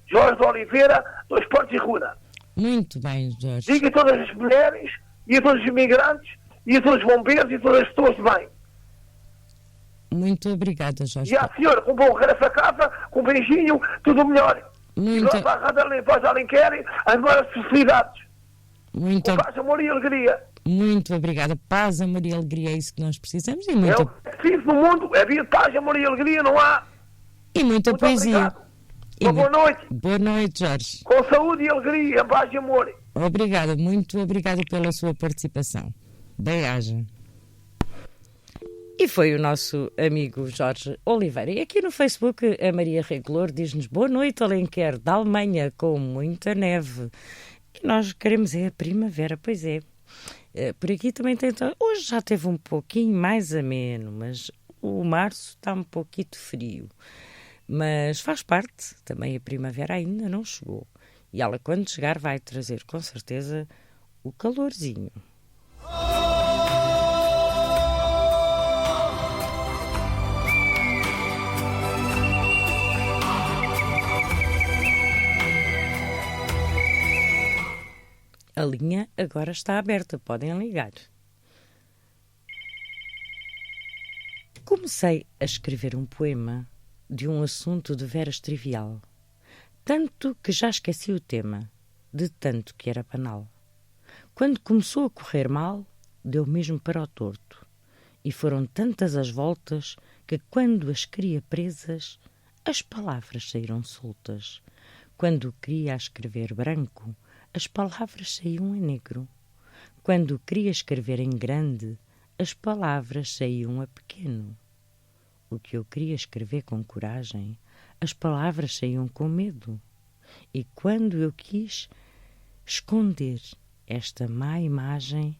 Jorge de Oliveira, do Esporte e Runa. Muito bem, Jorge. Diga a todas as mulheres, e a todos os imigrantes, e a todos os bombeiros, e a todas as pessoas de bem. Muito obrigada, Jorge. E à senhora, com um bom regresso a casa, com um beijinho, tudo melhor. Muito... E para a Rádio Voz de Alenquer, as maiores felicidades. Com paz, amor e alegria. Muito obrigada. Paz, amor e alegria, é isso que nós precisamos. E muita... É o que preciso no mundo, é vida, paz, amor e alegria, não há. E muita Muito poesia. obrigado. Boa noite. Boa noite, Jorge. Com saúde e alegria, paz e amor. Obrigada, muito obrigada pela sua participação. Bem-aja. E foi o nosso amigo Jorge Oliveira. E aqui no Facebook a Maria Regulor diz-nos boa noite, Alenquer, da Alemanha, com muita neve. E nós queremos a primavera, pois é. Por aqui também tem... Hoje já teve um pouquinho mais ameno, mas o março está um pouquinho frio. Mas faz parte, também a primavera ainda não chegou. E ela, quando chegar, vai trazer com certeza o calorzinho. A linha agora está aberta, podem ligar. Comecei a escrever um poema de um assunto de veras trivial, tanto que já esqueci o tema, de tanto que era banal. Quando começou a correr mal, deu mesmo para o torto, e foram tantas as voltas que quando as queria presas, as palavras saíram soltas. Quando queria escrever branco, as palavras saíam a negro. Quando queria escrever em grande, as palavras saíam a pequeno. O que eu queria escrever com coragem, as palavras saíam com medo. E quando eu quis esconder esta má imagem,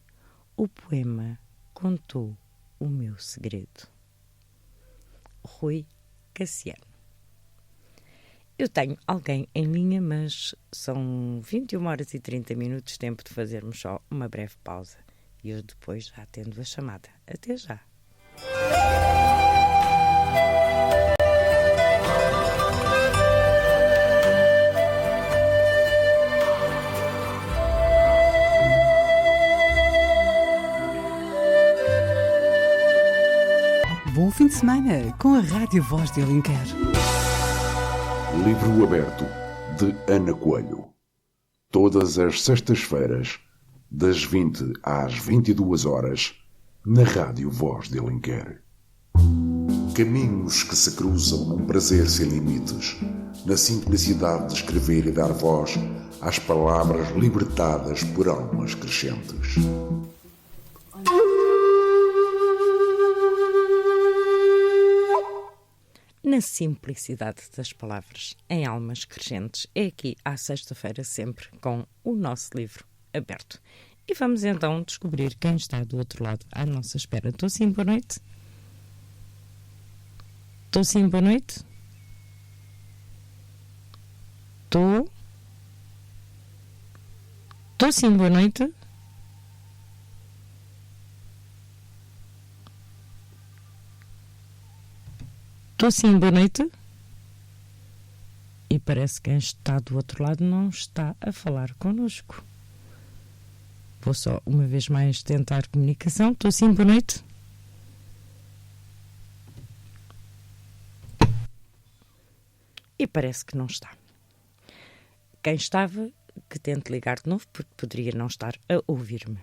o poema contou o meu segredo. Rui Cassiano. Eu tenho alguém em linha, mas são 21 horas e 30 minutos, tempo de fazermos só uma breve pausa. E eu depois já atendo a chamada. Até já. Bom fim de semana com a Rádio Voz de Alenquer. Livro aberto de Ana Coelho. Todas as sextas-feiras, das 20 às 22 horas, na Rádio Voz de Alenquer. Caminhos que se cruzam num prazer sem limites, na simplicidade de escrever e dar voz às palavras libertadas por almas crescentes. Na simplicidade das palavras, em almas crescentes, é aqui à sexta-feira sempre com o nosso livro aberto. E vamos então descobrir quem está do outro lado à nossa espera. Estou sim, boa noite? Estou sim, boa noite? Estou sim, boa noite? Estou sim, boa noite? E parece que quem está do outro lado não está a falar connosco. Vou só uma vez mais tentar comunicação. Estou sim, boa noite? E parece que não está. Quem estava, que tente ligar de novo, porque poderia não estar a ouvir-me.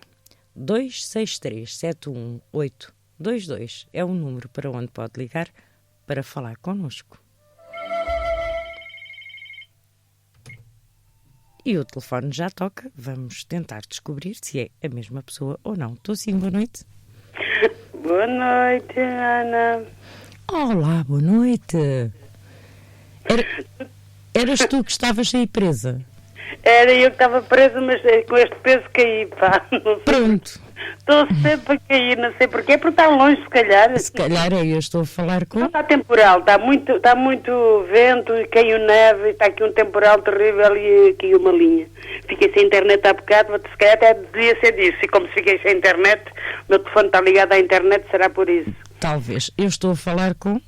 263-71822 é o número para onde pode ligar para falar connosco. E o telefone já toca. Vamos tentar descobrir se é a mesma pessoa ou não. Estou sim, boa noite. Boa noite, Ana. Olá, boa noite. Eras tu que estavas aí presa? Era eu que estava presa, mas com este peso caí, pá. Pronto. Estou sempre a cair, não sei porquê, porque está longe, se calhar. Se calhar é eu estou a falar com... Não está temporal, está muito vento, caiu neve, está aqui um temporal terrível e aqui uma linha. Fiquei sem internet há bocado, se calhar até devia ser disso. E como se fiquei sem internet, o meu telefone está ligado à internet, será por isso. Talvez. Eu estou a falar com...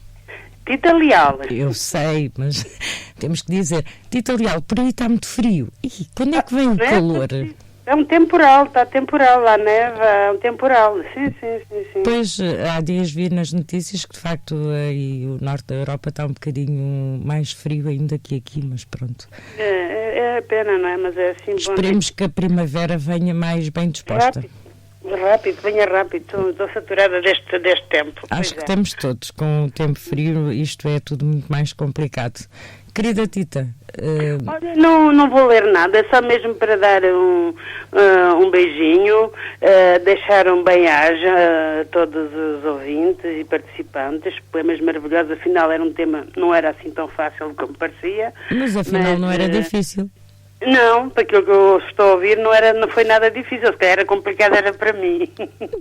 Tita Leal. Eu sei, mas temos que dizer... Tita Leal, por aí está muito frio. E quando é que vem o calor? É um temporal, está temporal, lá neve, é um temporal, sim. Pois, há dias vi nas notícias que de facto aí o norte da Europa está um bocadinho mais frio ainda que aqui, mas pronto. É pena, não é? Mas é assim. Esperemos que a primavera venha mais bem disposta. Rápido, venha rápido, estou saturada deste tempo. Acho que estamos todos com o tempo frio, isto é tudo muito mais complicado. Querida Tita... Olha, não vou ler nada, é só mesmo para dar um beijinho, deixar um bem-aja a todos os ouvintes e participantes, poemas maravilhosos, afinal era um tema, não era assim tão fácil como parecia. Mas afinal não era difícil. Não, para aquilo que eu estou a ouvir não foi nada difícil, se calhar era complicado, era para mim.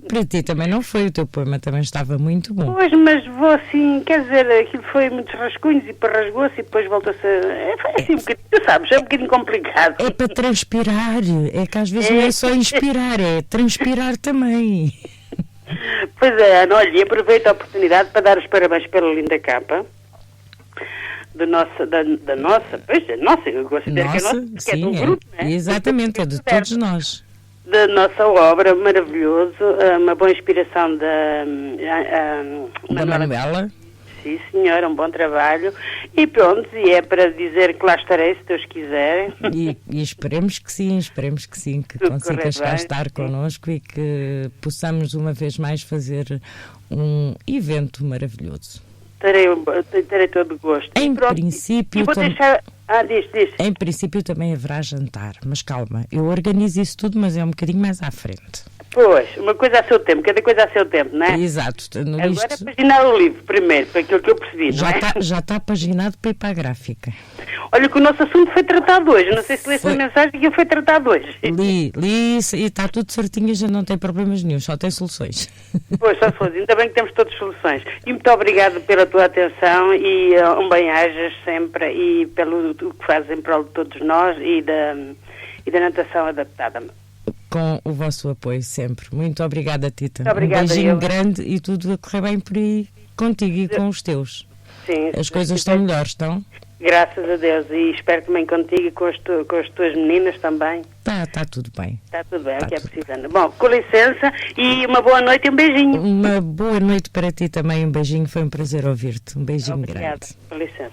Para ti também não foi, o teu poema também estava muito bom. Pois, mas vou assim, quer dizer, aquilo foi muitos rascunhos e depois rasgou-se e depois voltou-se a... Foi assim um bocadinho, tu sabes, é um bocadinho complicado. É para transpirar, é que às vezes não é só inspirar, é transpirar também. Pois é, Ana, olha, e aproveito a oportunidade para dar os parabéns pela linda capa. Da nossa, eu considero que é nossa, porque sim, é de um grupo, não é? Exatamente, é de todos nós. Da nossa obra, maravilhoso, uma boa inspiração da Manuela. Sim, senhora, um bom trabalho. E pronto, e é para dizer que lá estarei, se Deus quiser. E esperemos que sim, que consigas cá estar connosco e que possamos uma vez mais fazer um evento maravilhoso. Terei todo o gosto. Em princípio, diz. Em princípio também haverá jantar, mas calma, eu organizo isso tudo, mas é um bocadinho mais à frente. Pois, uma coisa a seu tempo, cada coisa a seu tempo, não é? Exato. Agora é paginar o livro primeiro, para aquilo que eu percebi, não é? Já está paginado para ir para a gráfica. Olha que o nosso assunto foi tratado hoje, não sei se leste a mensagem que foi tratado hoje. Li e está tudo certinho, já não tem problemas nenhum, só tem soluções. Pois, só soluções, ainda bem que temos todas soluções. E muito obrigado pela tua atenção e um bem-ajas sempre e pelo que fazem em prol de todos nós e da natação adaptada. Com o vosso apoio sempre. Muito obrigada, Tita. Muito obrigada, um beijinho grande e tudo a correr bem por aí contigo e com os teus. Sim. As coisas estão melhores, estão? Graças a Deus. E espero também contigo e com as tuas meninas também. Está tudo bem. Está tudo bem, o que é preciso. Bom, com licença e uma boa noite e um beijinho. Uma boa noite para ti também, um beijinho. Foi um prazer ouvir-te. Um beijinho Obrigada. grande. Com licença.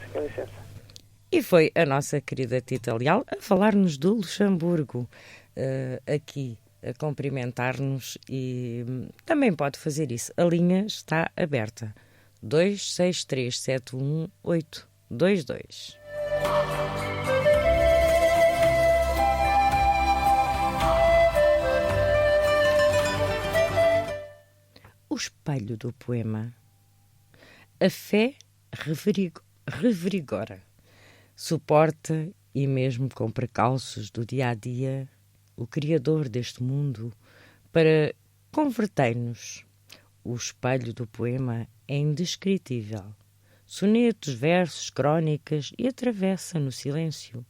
E foi a nossa querida Tita Leal a falar-nos do Luxemburgo. Aqui a cumprimentar-nos e também pode fazer isso. A linha está aberta. 263718222. O espelho do poema. A fé revigora, suporta e mesmo com precalços do dia-a-dia o Criador deste mundo para converter-nos. O espelho do poema é indescritível. Sonetos, versos, crónicas e atravessa no silêncio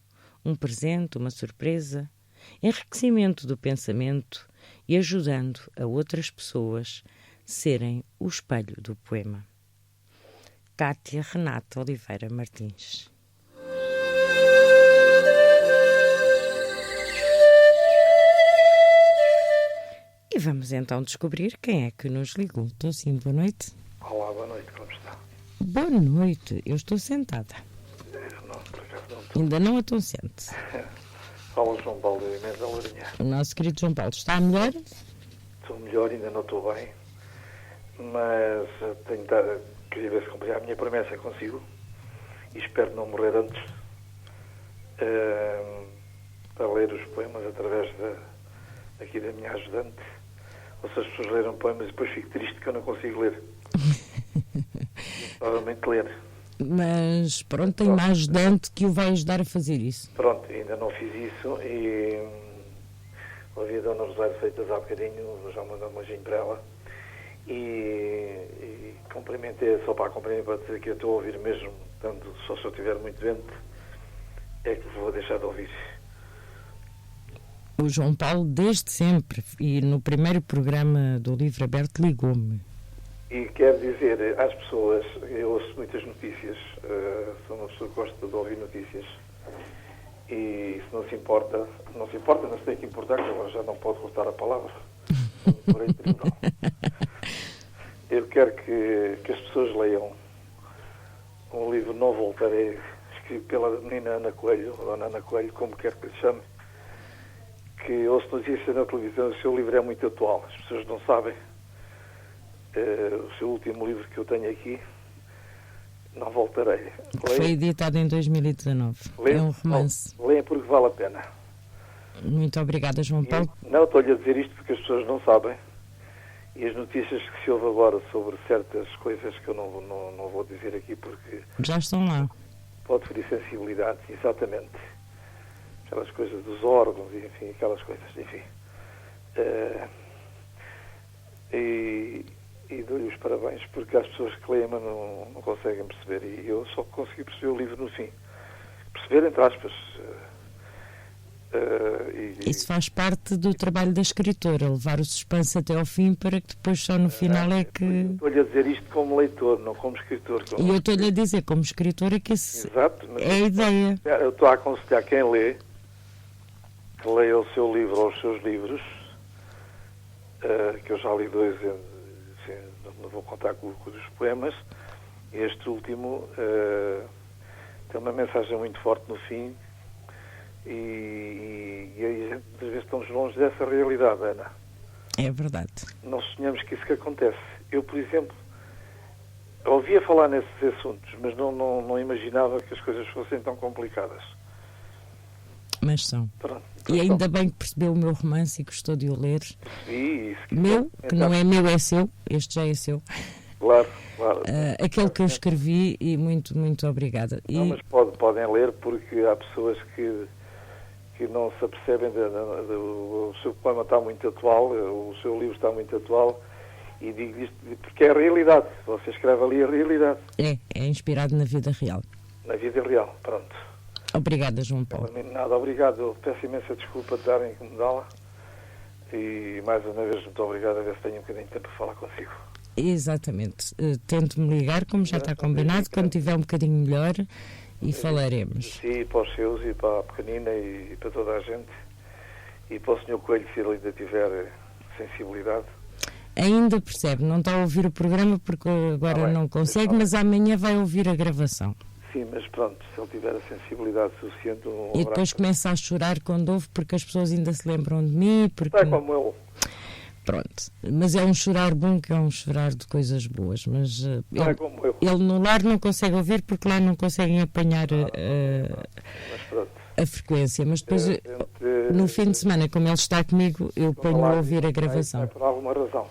um presente, uma surpresa, enriquecimento do pensamento e ajudando a outras pessoas serem o espelho do poema. Cátia Renata Oliveira Martins. E vamos então descobrir quem é que nos ligou. Estou sim, boa noite. Olá, boa noite, como está? Boa noite, eu estou sentada. Ainda não a estou sente. Fala João Paulo da Inês da Lourinhã. O nosso querido João Paulo está melhor? Estou melhor, ainda não estou bem, mas queria ver se cumprir a minha promessa consigo e espero não morrer antes para ler os poemas através aqui da minha ajudante. Ou se as pessoas leram poemas e depois fico triste que eu não consigo ler. Provavelmente ler. Mas pronto, tem uma ajudante que o vai ajudar a fazer isso. Pronto, ainda não fiz isso e ouvi a Dona Rosário Freitas há bocadinho, já mandou um beijinho para ela e cumprimentei só para cumprimentar, para dizer que eu estou a ouvir mesmo, portanto, só se eu estiver muito doente é que vou deixar de ouvir. O João Paulo desde sempre e no primeiro programa do Livro Aberto ligou-me. E quero dizer às pessoas, eu ouço muitas notícias, sou uma pessoa que gosta de ouvir notícias e se não se importa, mas tem que importar, que agora já não pode cortar a palavra. Eu quero que as pessoas leiam um livro Não Voltarei, escrito pela menina Ana Coelho, ou Dona Ana Coelho, como quer que lhe chame, que ouço notícias na televisão, o seu livro é muito atual. As pessoas não sabem. O seu último livro que eu tenho aqui, Não Voltarei. Foi editado em 2019. É um romance. Leem porque vale a pena. Muito obrigada, João Paulo. Não, estou-lhe a dizer isto porque as pessoas não sabem. E as notícias que se ouve agora sobre certas coisas que eu não vou dizer aqui porque... Já estão lá. Pode ferir sensibilidades, exatamente. Aquelas coisas dos órgãos, enfim, aquelas coisas, enfim. E dou-lhe os parabéns porque as pessoas que leem mas não conseguem perceber. E eu só consegui perceber o livro no fim. Perceber, entre aspas... Isso faz parte do trabalho da escritora, levar o suspense até ao fim para que depois só no final é que... Estou-lhe a dizer isto como leitor, não como escritor. E eu estou-lhe a dizer como escritora que isso é a ideia. Eu estou a aconselhar quem lê, que leia o seu livro ou os seus livros, que eu já li 2, não vou contar com os poemas, e este último tem uma mensagem muito forte no fim, e aí às vezes estamos longe dessa realidade, Ana. É verdade. Não sonhamos que isso que acontece. Eu, por exemplo, ouvia falar nesses assuntos, mas não imaginava que as coisas fossem tão complicadas. Mas são. Pronto, e ainda bem que percebeu o meu romance e gostou de o ler. Percebi. Meu, que não é meu, é seu. Este já é seu. Claro. Aquele que eu escrevi e muito, muito obrigada. Não, mas podem ler porque há pessoas que não se apercebem, o seu poema está muito atual, o seu livro está muito atual, e digo isto porque é a realidade. Você escreve ali a realidade. É inspirado na vida real. Na vida real, pronto. Obrigada, João Paulo. Nada, obrigado. Eu peço imensa desculpa de estar a incomodá-la. E mais uma vez, muito obrigado. A ver se tenho um bocadinho de tempo para falar consigo. Exatamente. Tento-me ligar, como já está combinado, quando tiver um bocadinho melhor, e falaremos. Sim, para os seus e para a pequenina e para toda a gente. E para o Sr. Coelho, se ele ainda tiver sensibilidade. Ainda percebe, não está a ouvir o programa porque agora não consegue, mas amanhã vai ouvir a gravação. Sim, mas pronto, se ele tiver a sensibilidade suficiente... E depois começa a chorar quando ouve, porque as pessoas ainda se lembram de mim. Porque... Está como eu. Pronto, mas é um chorar bom, que é um chorar de coisas boas, mas ele no lar não consegue ouvir porque lá não conseguem apanhar a frequência, mas depois no fim de semana, como ele está comigo, eu ponho a ouvir a gravação. É por alguma razão.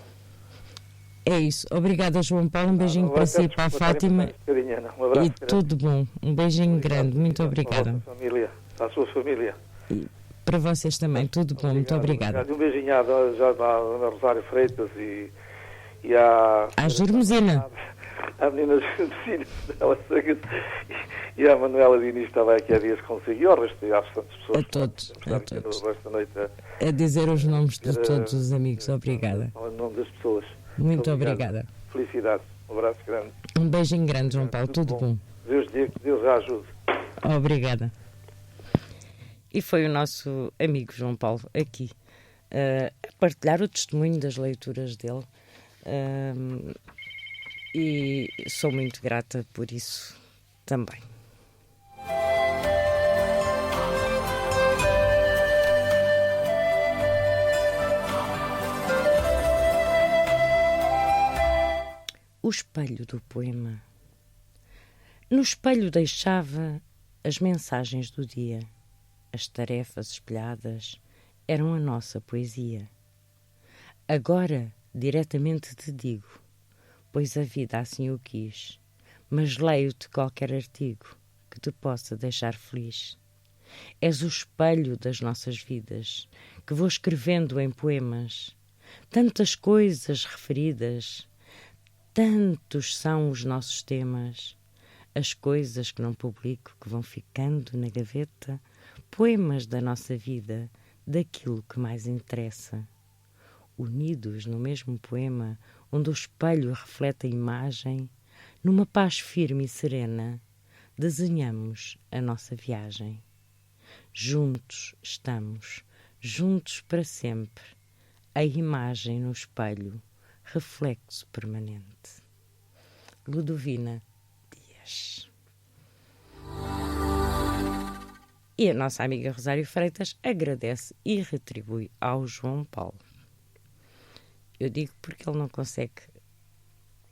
É isso, obrigada, João Paulo, um beijinho para si e para a Fátima e tudo bom, um beijinho grande, muito obrigada. Para a sua família. Para vocês também, tudo bom, muito obrigada. Um beijinho já à Rosário Freitas e à Germosina. À menina Germosina e à Manuela Diniz, estava aqui há dias consigo, e ao resto de restantes pessoas. A todos. A dizer os nomes de todos os amigos, obrigada. Em nome das pessoas. Muito obrigada. Felicidade, um abraço grande. Um beijinho grande, João Paulo, tudo bom. Deus a ajude. Obrigada. E foi o nosso amigo João Paulo aqui a partilhar o testemunho das leituras dele. E sou muito grata por isso também. O espelho do poema. No espelho deixava as mensagens do dia. As tarefas espelhadas eram a nossa poesia. Agora, diretamente te digo, pois a vida assim o quis, mas leio-te qualquer artigo que te possa deixar feliz. És o espelho das nossas vidas, que vou escrevendo em poemas. Tantas coisas referidas, tantos são os nossos temas. As coisas que não publico, que vão ficando na gaveta, poemas da nossa vida, daquilo que mais interessa. Unidos no mesmo poema, onde o espelho reflete a imagem, numa paz firme e serena, desenhamos a nossa viagem. Juntos estamos, juntos para sempre, a imagem no espelho, reflexo permanente. Ludovina Dias. E a nossa amiga Rosário Freitas agradece e retribui ao João Paulo. Eu digo porque ele não consegue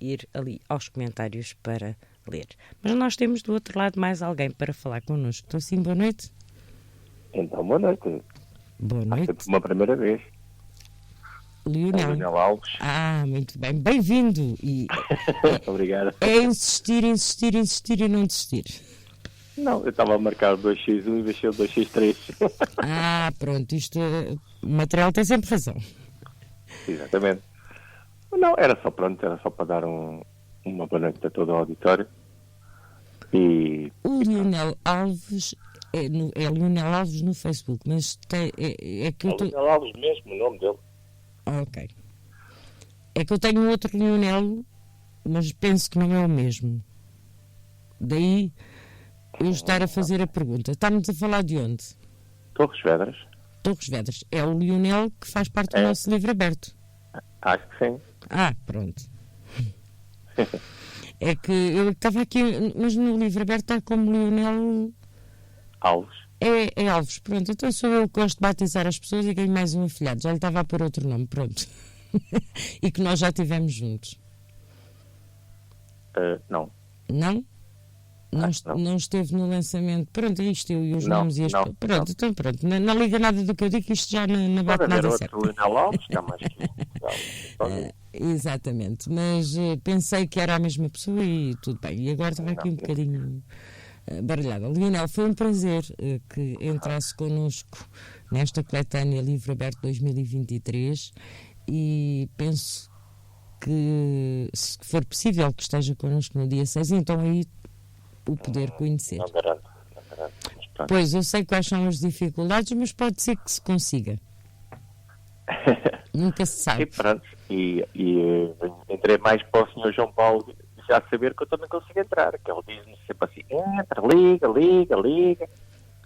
ir ali aos comentários para ler. Mas nós temos do outro lado mais alguém para falar connosco. Estou sim, boa noite. Então, boa noite. Boa noite. Há uma primeira vez. Leonel Alves. Muito bem. Bem-vindo. E obrigado. É insistir e não desistir. Não, eu estava a marcar o 2x1 e deixei o 2x3. Pronto. O material tem sempre razão. Exatamente. Não, era só para dar uma boa noite a todo o auditório. O Leonel Alves é Leonel Alves no Facebook, mas é que eu estou... Leonel Alves mesmo, o nome dele. Ok. É que eu tenho outro Leonel, mas penso que não é o mesmo. Daí eu estar a fazer a pergunta. Está-me a falar de onde? Torres Vedras. Torres Vedras. É o Leonel que faz parte do nosso livro aberto. Acho que sim. Pronto. É que eu estava aqui, mas no livro aberto está como Leonel Alves. É Alves, pronto. Então sou eu que gosto de batizar as pessoas e ganho mais um afilhado. Já lhe estava a pôr outro nome, pronto. E que nós já estivemos juntos. Não. Não? Não esteve no lançamento. Pronto, isto eu e os nomes e as... Não, pronto, não. Então pronto. Não liga nada do que eu digo, isto já não bate nada certo. Pode haver outro Leonel Alves, que há mais que exatamente, mas pensei que era a mesma pessoa e tudo bem. E agora estava aqui um bocadinho baralhada. Leonel, foi um prazer que entrasse connosco nesta coletânea Livro Aberto 2023 e penso que, se for possível, que esteja connosco no dia 6, então aí o poder conhecer. Não garanto. Pois, eu sei quais são as dificuldades, mas pode ser que se consiga. Nunca se sabe. E pronto, e entrei mais para o Sr. João Paulo já saber que eu também consigo entrar, que ele diz-me sempre assim, entra, liga,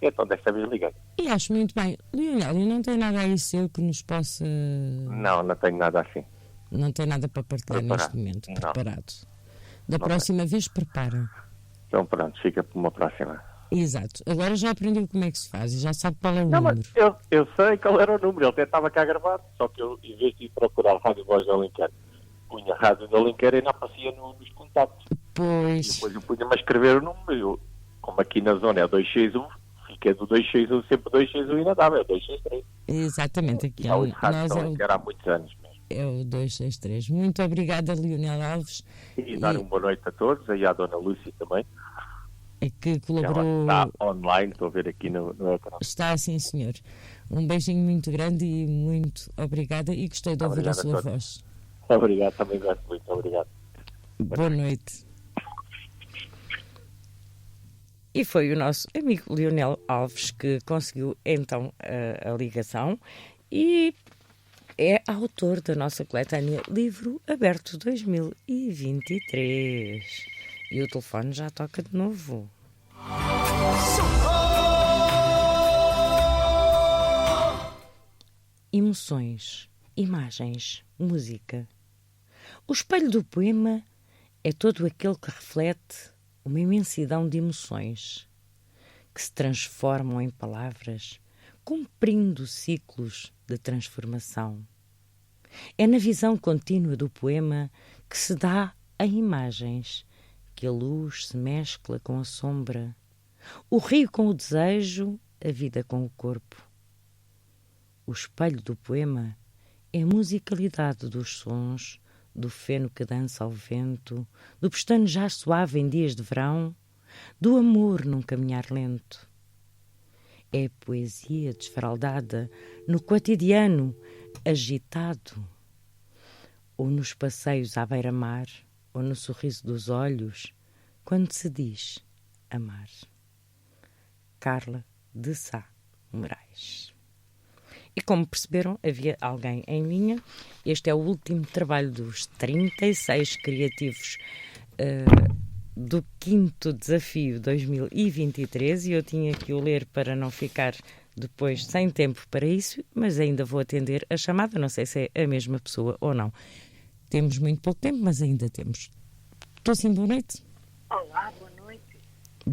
então desta vez liguei. E acho muito bem. Leonel, e não tem nada aí seu que nos possa... Não tenho nada assim. Não tem nada para partilhar neste momento, preparado. Da próxima vez, prepara. Então pronto, fica para uma próxima. Exato. Agora já aprendeu como é que se faz e já sabe qual é o número. Mas eu sei qual era o número, ele até estava cá gravado, só que eu, em vez de ir procurar a Rádio Voz de Alenquer, punha a Rádio de Alenquer e não aparecia nos contatos. Pois. E depois eu punha-me a escrever o número. Como aqui na zona é 2x1, fiquei do 2x1, sempre 2x1 e não dava, é 2x3. Exatamente. Aqui nós há muitos anos mesmo. É o 263. Muito obrigada, Leonel Alves. E dar uma boa noite a todos, aí à Dona Lúcia também. É que colaborou... Ela está online, estou a ver aqui no ecrã. Está, sim, senhor. Um beijinho muito grande e muito obrigada e gostei de ouvir a sua voz. Obrigado, também gosto muito, obrigado. Boa noite. E foi o nosso amigo Leonel Alves que conseguiu então a ligação e é autor da nossa coletânea Livro Aberto 2023. E o telefone já toca de novo. Emoções, imagens, música. O espelho do poema é todo aquele que reflete uma imensidão de emoções que se transformam em palavras, cumprindo ciclos de transformação. É na visão contínua do poema que se dá a imagens, que a luz se mescla com a sombra, o rio com o desejo, a vida com o corpo. O espelho do poema é a musicalidade dos sons, do feno que dança ao vento, do pestanejar suave em dias de verão, do amor num caminhar lento. É poesia desfaraldada no cotidiano, agitado, ou nos passeios à beira-mar, ou no sorriso dos olhos, quando se diz amar. Carla de Sá Moraes. E como perceberam, havia alguém em linha. Este é o último trabalho dos 36 criativos do 5º Desafio 2023 e eu tinha que o ler para não ficar depois sem tempo para isso, mas ainda vou atender a chamada, não sei se é a mesma pessoa ou não. Temos muito pouco tempo, mas ainda temos. Estou sim, boa noite. Olá, boa noite.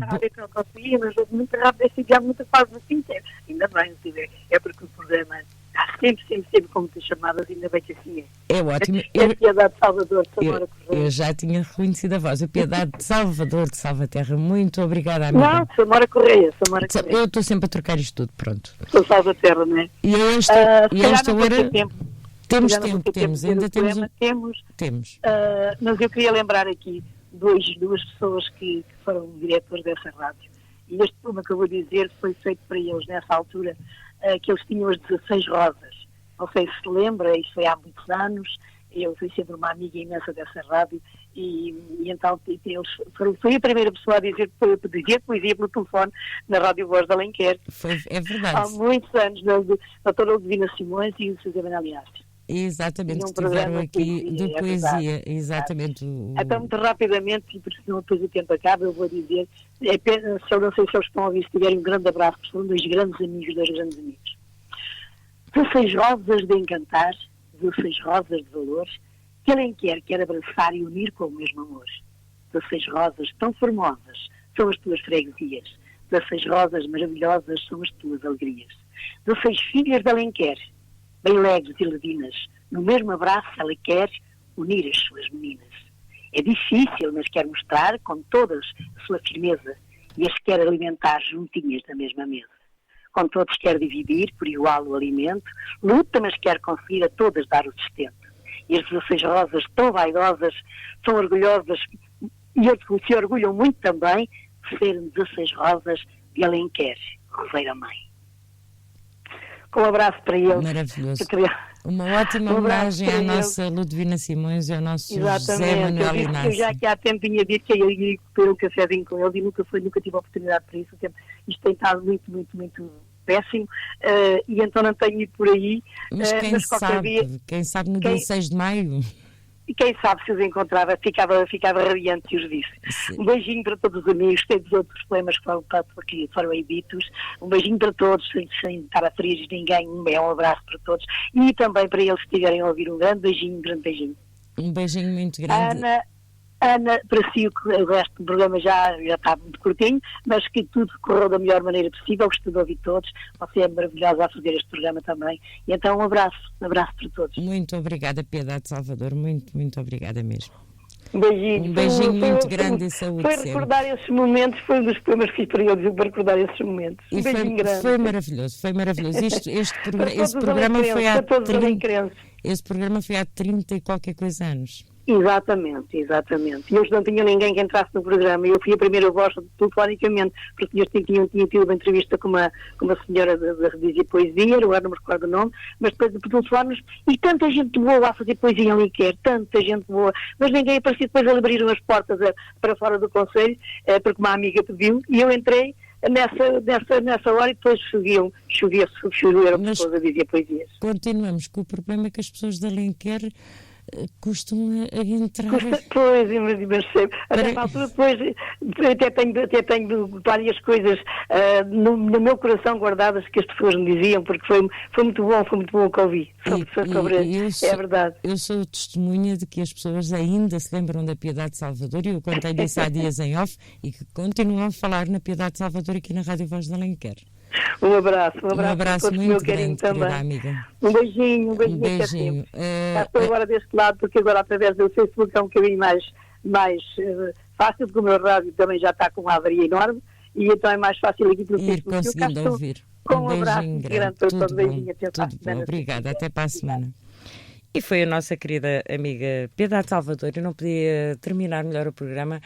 rápido que eu conseguia, mas muito rápido, assim, já muita fase assim, ainda bem, é porque o programa há sempre com muitas chamadas, ainda bem que assim é. É ótimo. A Piedade de Salvador, de Samora Correia. Eu já tinha reconhecido a voz. A Piedade de Salvador, de Salvaterra. Muito obrigada, amiga. Não, Samora Correia. Eu estou sempre a trocar isto tudo, pronto. Sou Salvaterra, não é? E esta hora... Temos ainda temos. Mas eu queria lembrar aqui duas pessoas que foram diretores dessa rádio. E este programa que eu vou dizer foi feito para eles nessa altura, que eles tinham as 16 rosas. Não sei se lembra, isso foi há muitos anos. Eu fui sempre uma amiga imensa dessa rádio e então eles foi a primeira pessoa a dizer poesia pelo telefone na Rádio Voz de Alenquer. É verdade. Há muitos anos, da doutora Ludivina Simões e o José Manuel Inácio. Exatamente, estiveram aqui de poesia, exatamente. Então, muito rapidamente, e porque senão depois o tempo acaba, eu vou dizer, eu não sei se eles estão a ouvir, se tiverem um grande abraço, porque são dois grandes amigos. 16 rosas de encantar, 16 rosas de valor, que Alenquer quer abraçar e unir com o mesmo amor. 16 rosas tão formosas são as tuas freguesias, 16 rosas maravilhosas são as tuas alegrias. 16 filhas de Alenquer, bem alegres e levinas, no mesmo abraço ela quer unir as suas meninas. É difícil, mas quer mostrar com todas a sua firmeza e as quer alimentar juntinhas na mesma mesa. Com todos quer dividir por igual o alimento, luta, mas quer conseguir a todas dar o sustento. E as 16 rosas tão vaidosas, tão orgulhosas e se orgulham muito também de serem 16 rosas de Alenquer, Roseira Mãe. Com um abraço para eles. Maravilhoso. Uma ótima homenagem à nossa Ludivina Simões e ao nosso José Manuel Inácio. Eu já aqui há tempo tinha dito que eu ia beber um cafezinho com eles e nunca tive a oportunidade para isso. Isto tem estado muito, muito, muito péssimo e então não tenho ido por aí. Mas quem sabe no dia 6 de maio... E quem sabe se os encontrava, ficava radiante se os disse. Um beijinho para todos os amigos, tem dos outros problemas que foram aí ditos. Um beijinho para todos, sem estar a ferir ninguém, um abraço para todos. E também para eles que estiverem a ouvir, um grande beijinho. Um beijinho muito grande. Ana, para si o resto do programa já está muito curtinho, mas que tudo correu da melhor maneira possível, gostou de ouvir todos. Você é maravilhosa a fazer este programa também. E então um abraço para todos. Muito obrigada, Piedade de Salvador, muito, muito obrigada mesmo. Um beijinho. Um beijinho muito grande e saúde. Foi recordar esses momentos, foi um dos programas que fiz para eles, para recordar esses momentos. Um beijinho grande. Foi maravilhoso. Esse programa foi há 30 e qualquer coisa anos. Exatamente. E hoje não tinha ninguém que entrasse no programa. Eu fui a primeira voz telefonicamente, porque eu tinha tido uma entrevista com uma senhora de dizia poesia, agora não me recordo o nome, mas depois de telefones, e tanta gente boa a fazer poesia em Alenquer, tanta gente boa, mas ninguém aparecia. Depois eles abriram as portas para fora do concelho, porque uma amiga pediu, e eu entrei nessa hora e depois choveram pessoas a dizer poesias. Continuamos com o problema que as pessoas de Alenquer costumam entrar. Pois, mas até a altura, depois até tenho várias coisas no meu coração guardadas que as pessoas me diziam, porque foi muito bom o que ouvi. É verdade. Eu sou testemunha de que as pessoas ainda se lembram da Piedade de Salvador, e eu contei disso há dias em off, e que continuam a falar na Piedade de Salvador aqui na Rádio Voz de Alenquer. Um abraço muito meu grande, também. Amiga. Um beijinho. Estou agora deste lado, porque agora através do Facebook é um bocadinho mais fácil, porque o meu rádio também já está com uma avaria enorme, e então é mais fácil aqui pelo Facebook. Conseguindo ouvir. Com um abraço grande para todos. Tudo bom. Obrigada, até para a semana. E foi a nossa querida amiga Piedade Salvador. Eu não podia terminar melhor o programa.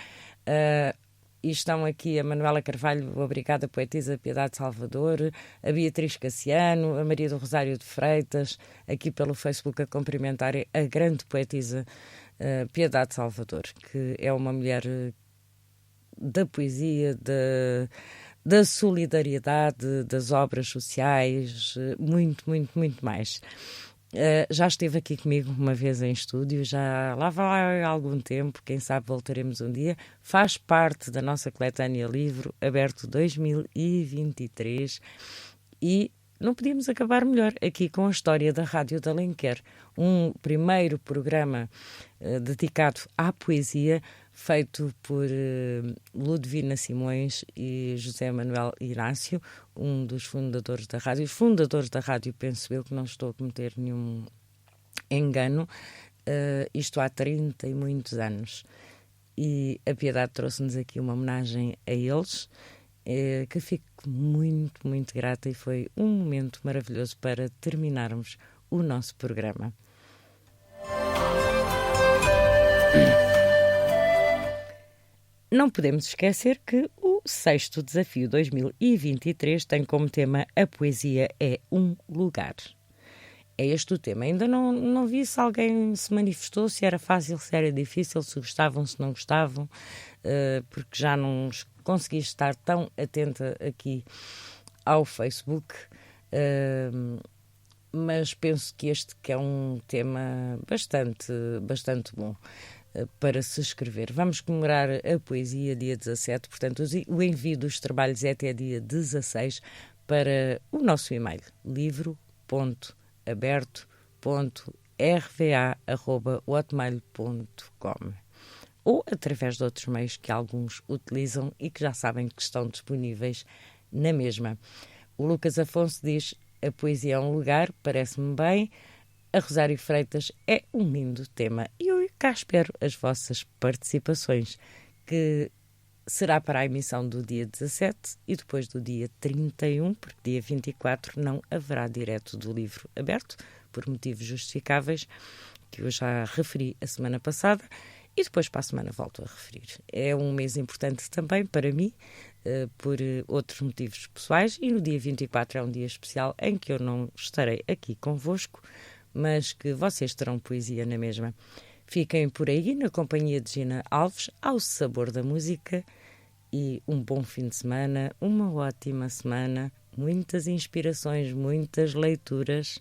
E estão aqui a Manuela Carvalho, obrigada, poetisa Piedade Salvador, a Beatriz Cassiano, a Maria do Rosário de Freitas, aqui pelo Facebook a cumprimentar a grande poetisa Piedade Salvador, que é uma mulher da poesia, da solidariedade, das obras sociais, muito, muito, muito mais. Já esteve aqui comigo uma vez em estúdio, já lá vai há algum tempo, quem sabe voltaremos um dia. Faz parte da nossa coletânea Livro Aberto 2023 e não podíamos acabar melhor aqui com a história da Rádio de Alenquer. Um primeiro programa dedicado à poesia feito por Ludovina Simões e José Manuel Inácio, um dos fundadores da rádio. Os fundadores da rádio, penso eu, que não estou a cometer nenhum engano, isto há 30 e muitos anos. E a Piedade trouxe-nos aqui uma homenagem a eles, que fico muito, muito grata, e foi um momento maravilhoso para terminarmos o nosso programa. Não podemos esquecer que o 6º Desafio 2023 tem como tema A Poesia é um Lugar. É este o tema. Ainda não vi se alguém se manifestou, se era fácil, se era difícil, se gostavam, se não gostavam, porque já não consegui estar tão atenta aqui ao Facebook, mas penso que este que é um tema bastante bom para se escrever. Vamos comemorar a poesia dia 17, portanto o envio dos trabalhos é até dia 16 para o nosso e-mail livro.aberto.rva@hotmail.com ou através de outros meios que alguns utilizam e que já sabem que estão disponíveis na mesma. O Lucas Afonso diz: a poesia é um lugar, parece-me bem. A Rosário Freitas: é um lindo tema. E eu cá espero as vossas participações, que será para a emissão do dia 17 e depois do dia 31, porque dia 24 não haverá direto do Livro Aberto, por motivos justificáveis, que eu já referi a semana passada, e depois para a semana volto a referir. É um mês importante também para mim, por outros motivos pessoais, e no dia 24 é um dia especial em que eu não estarei aqui convosco, mas que vocês terão poesia na mesma. Fiquem por aí na companhia de Gina Alves, ao sabor da música, e um bom fim de semana, uma ótima semana, muitas inspirações, muitas leituras,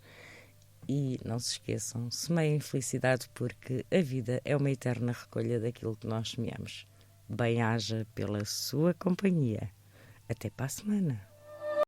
e não se esqueçam, semeiem felicidade, porque a vida é uma eterna recolha daquilo que nós semeamos. Bem-haja pela sua companhia. Até para a semana.